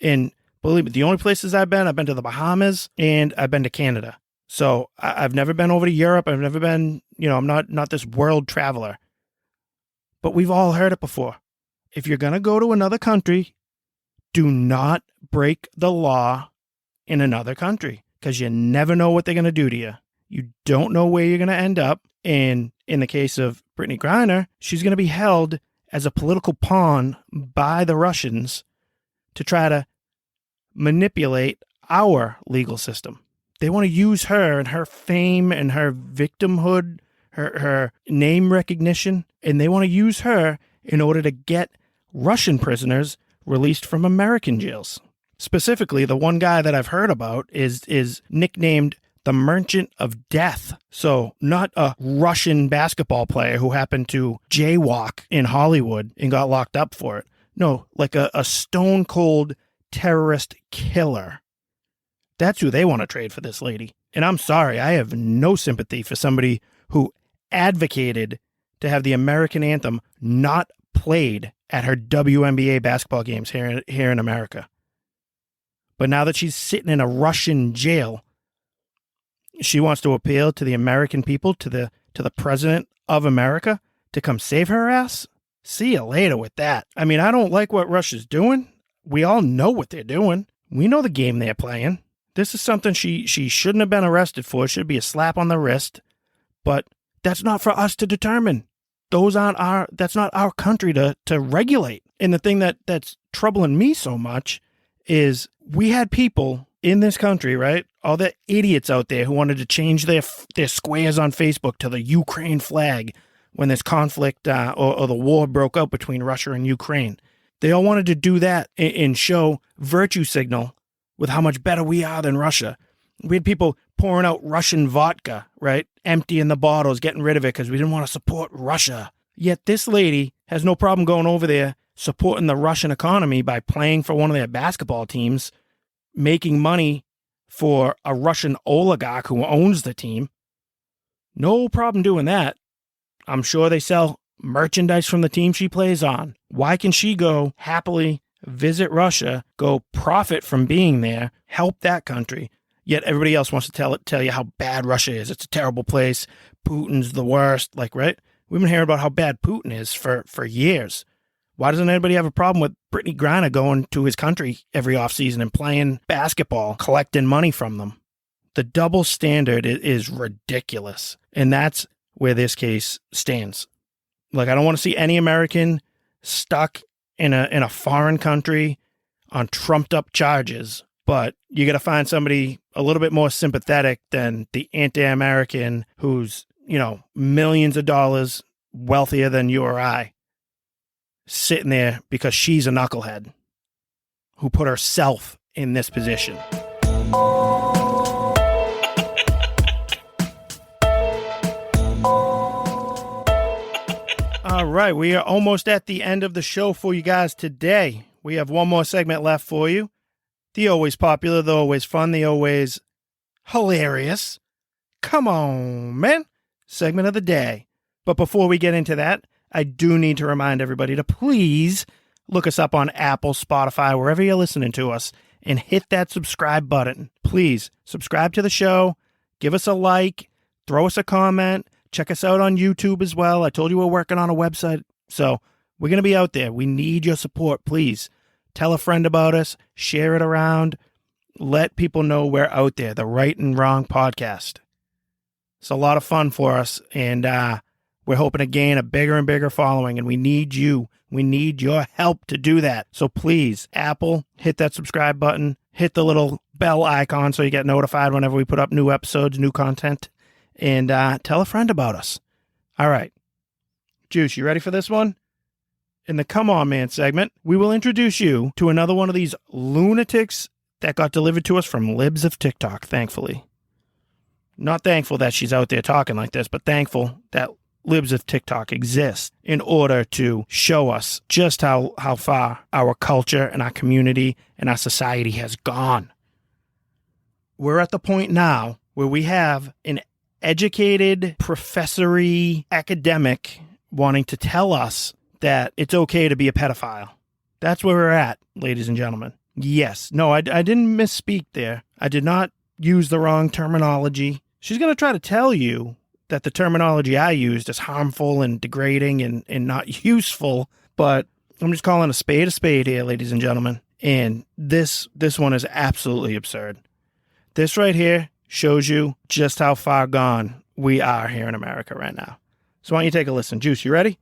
And believe me, the only places I've been to the Bahamas and I've been to Canada. So I've never been over to Europe. I've never been, I'm not this world traveler. But we've all heard it before. If you're going to go to another country, do not break the law in another country, because you never know what they're going to do to you. You don't know where you're going to end up. And in the case of Brittney Griner, she's going to be held as a political pawn by the Russians to try to manipulate our legal system. They want to use her and her fame and her victimhood, her name recognition, and they want to use her in order to get Russian prisoners released from American jails. Specifically, the one guy that I've heard about is nicknamed the Merchant of Death. So not a Russian basketball player who happened to jaywalk in Hollywood and got locked up for it. No, like a stone-cold terrorist killer. That's who they want to trade for this lady. And I'm sorry, I have no sympathy for somebody who advocated to have the American anthem not played at her WNBA basketball games here in America. But now that she's sitting in a Russian jail, she wants to appeal to the American people, to the president of America, to come save her ass? See you later with that. I mean, I don't like what Russia's doing. We all know what they're doing. We know the game they're playing. This is something she shouldn't have been arrested for. It should be a slap on the wrist. But that's not for us to determine. That's not our country to regulate. And the thing that's troubling me so much is we had people in this country, right? All the idiots out there who wanted to change their squares on Facebook to the Ukraine flag when this conflict or the war broke out between Russia and Ukraine. They all wanted to do that and show virtue signal with how much better we are than Russia. We had people pouring out Russian vodka, right? Emptying the bottles, getting rid of it because we didn't want to support Russia. Yet this lady has no problem going over there supporting the Russian economy by playing for one of their basketball teams, making money for a Russian oligarch who owns the team. No problem doing that. I'm sure they sell merchandise from the team she plays on. Why can she go happily visit Russia, go profit from being there, help that country, yet everybody else wants to tell you how bad Russia is? It's a terrible place. Putin's the worst. Like, right? We've been hearing about how bad Putin is for years. Why doesn't anybody have a problem with Brittney Griner going to his country every offseason and playing basketball, collecting money from them? The double standard is ridiculous. And that's where this case stands. Like, I don't want to see any American stuck in a foreign country on trumped up charges, but you got to find somebody a little bit more sympathetic than the anti-American who's, millions of dollars wealthier than you or I, sitting there because she's a knucklehead who put herself in this position. All right, we are almost at the end of the show for you guys today. We have one more segment left for you. The always popular, the always fun, the always hilarious, come on, man, segment of the day. But before we get into that, I do need to remind everybody to please look us up on Apple, Spotify, wherever you're listening to us, and hit that subscribe button. Please subscribe to the show, give us a like, throw us a comment. Check us out on YouTube as well. I told you we're working on a website, so we're going to be out there. We need your support, please. Tell a friend about us. Share it around. Let people know we're out there, the Right and Wrong podcast. It's a lot of fun for us, and we're hoping to gain a bigger and bigger following, and we need you. We need your help to do that. So please, Apple, hit that subscribe button. Hit the little bell icon so you get notified whenever we put up new episodes, new content. And tell a friend about us. All right. Juice, you ready for this one? In the Come On Man segment, we will introduce you to another one of these lunatics that got delivered to us from Libs of TikTok, thankfully. Not thankful that she's out there talking like this, but thankful that libs of TikTok exist in order to show us just how far our culture and our community and our society has gone. We're at the point now where we have an educated, professory academic wanting to tell us that it's okay to be a pedophile. That's where we're at, ladies and gentlemen. Yes. No, I didn't misspeak there. I did not use the wrong terminology. She's going to try to tell you that the terminology I used is harmful and degrading and not useful, but I'm just calling a spade here, ladies and gentlemen. And this one is absolutely absurd. This right here shows you just how far gone we are here in America right now. So why don't you take a listen? Juice, you ready?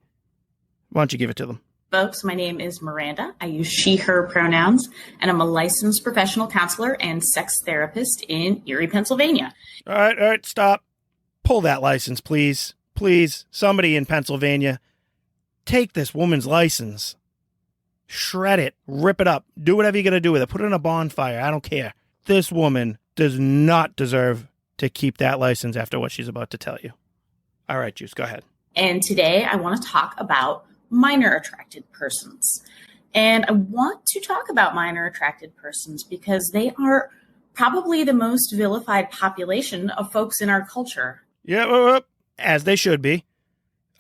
Why don't you give it to them? Folks, my name is Miranda. I use she, her pronouns, and I'm a licensed professional counselor and sex therapist in Erie, Pennsylvania. All right, stop. Pull that license, please. Please, somebody in Pennsylvania, take this woman's license. Shred it, rip it up, do whatever you're going to do with it. Put it in a bonfire, I don't care. This woman does not deserve to keep that license after what she's about to tell you. All right, Juice, go ahead. And today I want to talk about minor attracted persons. And I want to talk about minor attracted persons because they are probably the most vilified population of folks in our culture. Yeah, as they should be.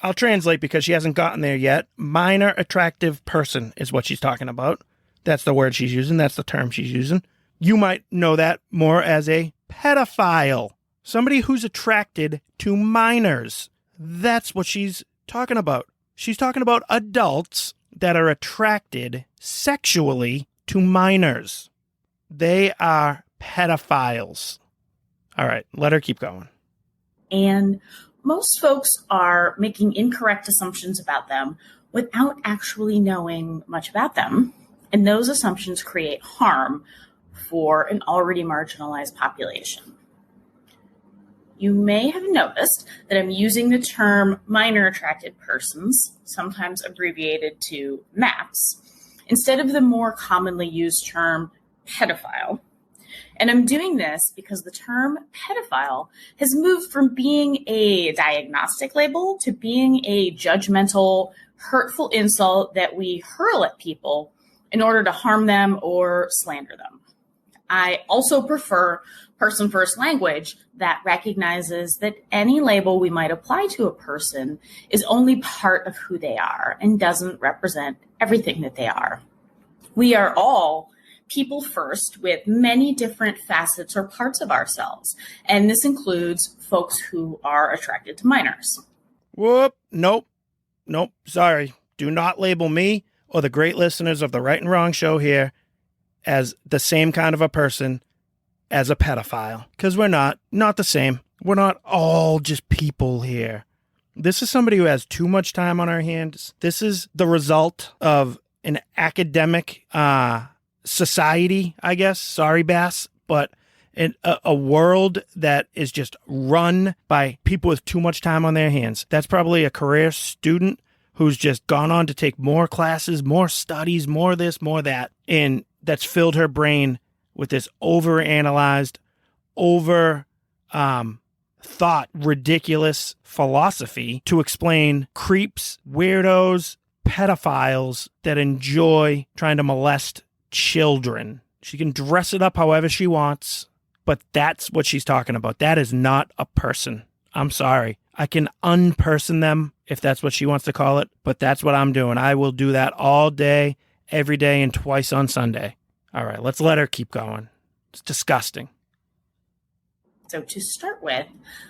I'll translate because she hasn't gotten there yet. Minor attractive person is what she's talking about. That's the word she's using. That's the term she's using. You might know that more as a pedophile. Somebody who's attracted to minors. That's what she's talking about. She's talking about adults that are attracted sexually to minors. They are pedophiles. All right, let her keep going. And most folks are making incorrect assumptions about them without actually knowing much about them. And those assumptions create harm for an already marginalized population. You may have noticed that I'm using the term minor attracted persons, sometimes abbreviated to MAPs, instead of the more commonly used term pedophile. And I'm doing this because the term pedophile has moved from being a diagnostic label to being a judgmental, hurtful insult that we hurl at people in order to harm them or slander them. I also prefer person-first language that recognizes that any label we might apply to a person is only part of who they are and doesn't represent everything that they are. We are all people first with many different facets or parts of ourselves, and this includes folks who are attracted to minors. Whoop, nope, sorry. Do not label me or the great listeners of the Right and Wrong show here as the same kind of a person as a pedophile, because we're not the same. We're not all just people here. This is somebody who has too much time on our hands. This is the result of an academic society, I guess. Sorry, Bass, but a world that is just run by people with too much time on their hands. That's probably a career student who's just gone on to take more classes, more studies, more this, more that, and that's filled her brain with this overanalyzed, thought, ridiculous philosophy to explain creeps, weirdos, pedophiles that enjoy trying to molest children. She can dress it up however she wants, but that's what she's talking about. That is not a person. I'm sorry. I can unperson them if that's what she wants to call it, but that's what I'm doing. I will do that all day, every day, and twice on Sunday. All right, let's let her keep going. It's disgusting. So to start with,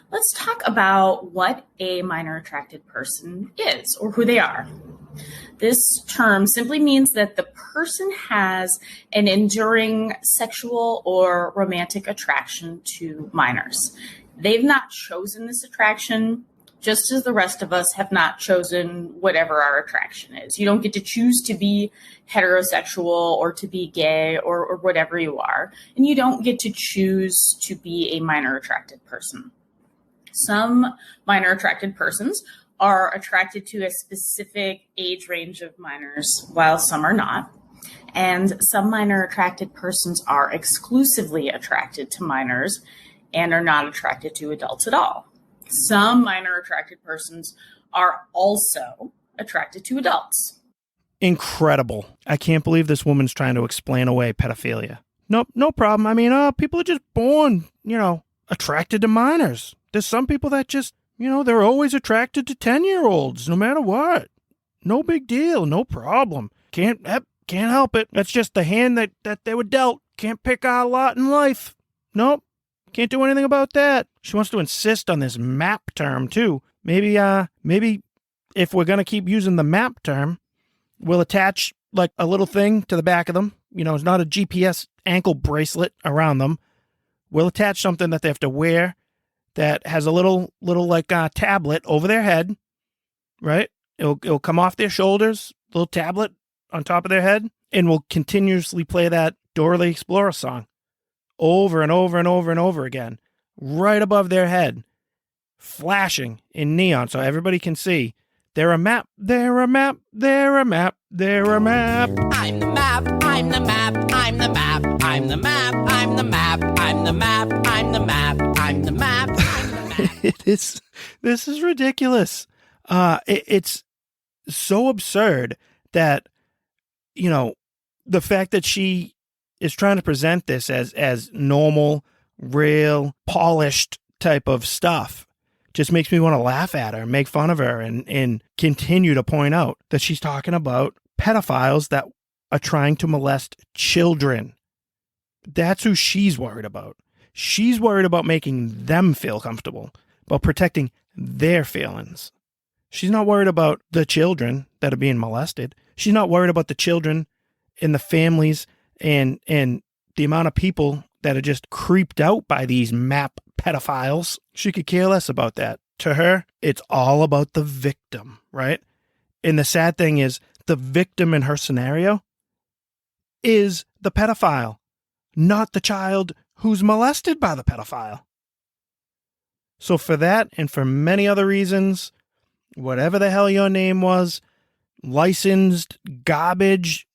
let's talk about what a minor attracted person is or who they are. This term simply means that the person has an enduring sexual or romantic attraction to minors. They've not chosen this attraction, just as the rest of us have not chosen whatever our attraction is. You don't get to choose to be heterosexual or to be gay or whatever you are. And you don't get to choose to be a minor attracted person. Some minor attracted persons are attracted to a specific age range of minors, while some are not. And some minor attracted persons are exclusively attracted to minors and are not attracted to adults at all. Some minor attracted persons are also attracted to adults. Incredible. I can't believe this woman's trying to explain away pedophilia. Nope, no problem. I mean, people are just born, attracted to minors. There's some people that just, they're always attracted to 10-year-olds, no matter what. No big deal, no problem. Can't help it. That's just the hand that they were dealt. Can't pick our lot in life. Nope, can't do anything about that. She wants to insist on this MAP term, too. Maybe if we're going to keep using the MAP term, we'll attach like a little thing to the back of them. It's not a GPS ankle bracelet around them. We'll attach something that they have to wear that has a little tablet over their head, right? It'll come off their shoulders, little tablet on top of their head, and we'll continuously play that Dora the Explorer song over and over and over and over again, right above their head, flashing in neon so everybody can see. They're a map, they're a map, they're a map, they're a map. I'm the map, I'm the map, I'm the map, I'm the map, I'm the map, I'm the map, I'm the map, I'm the map, I'm the map. This is ridiculous. It's so absurd that, the fact that she is trying to present this as normal, real, polished type of stuff just makes me want to laugh at her, make fun of her, and continue to point out that she's talking about pedophiles that are trying to molest children. That's who she's worried about. She's worried about making them feel comfortable, about protecting their feelings. She's not worried about the children that are being molested. She's not worried about the children and the families and the amount of people that are just creeped out by these MAP pedophiles. She could care less about that. To her, it's all about the victim, right? And the sad thing is, the victim in her scenario is the pedophile, not the child who's molested by the pedophile. So for that and for many other reasons, whatever the hell your name was, licensed garbage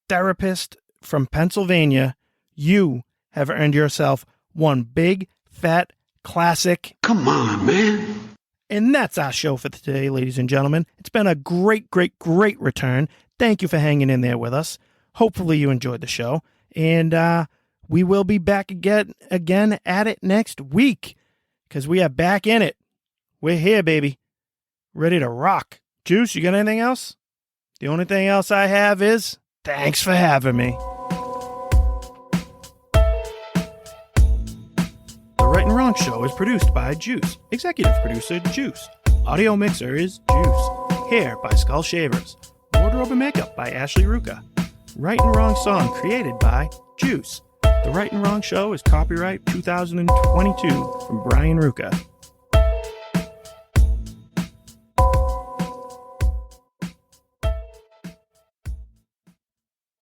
therapist from Pennsylvania, you have earned yourself one big, fat, classic. Come on, man. And that's our show for today, ladies and gentlemen. It's been a great, great, great return. Thank you for hanging in there with us. Hopefully you enjoyed the show. And we will be back again at it next week, because we are back in it. We're here, baby. Ready to rock. Juice, you got anything else? The only thing else I have is thanks for having me. The Right and Wrong Show is produced by Juice. Executive producer, Juice. Audio mixer is Juice. Hair by Skull Shavers. Wardrobe and makeup by Ashley Ruka. Right and Wrong song created by Juice. The Right and Wrong Show is copyright 2022 from Brian Ruka.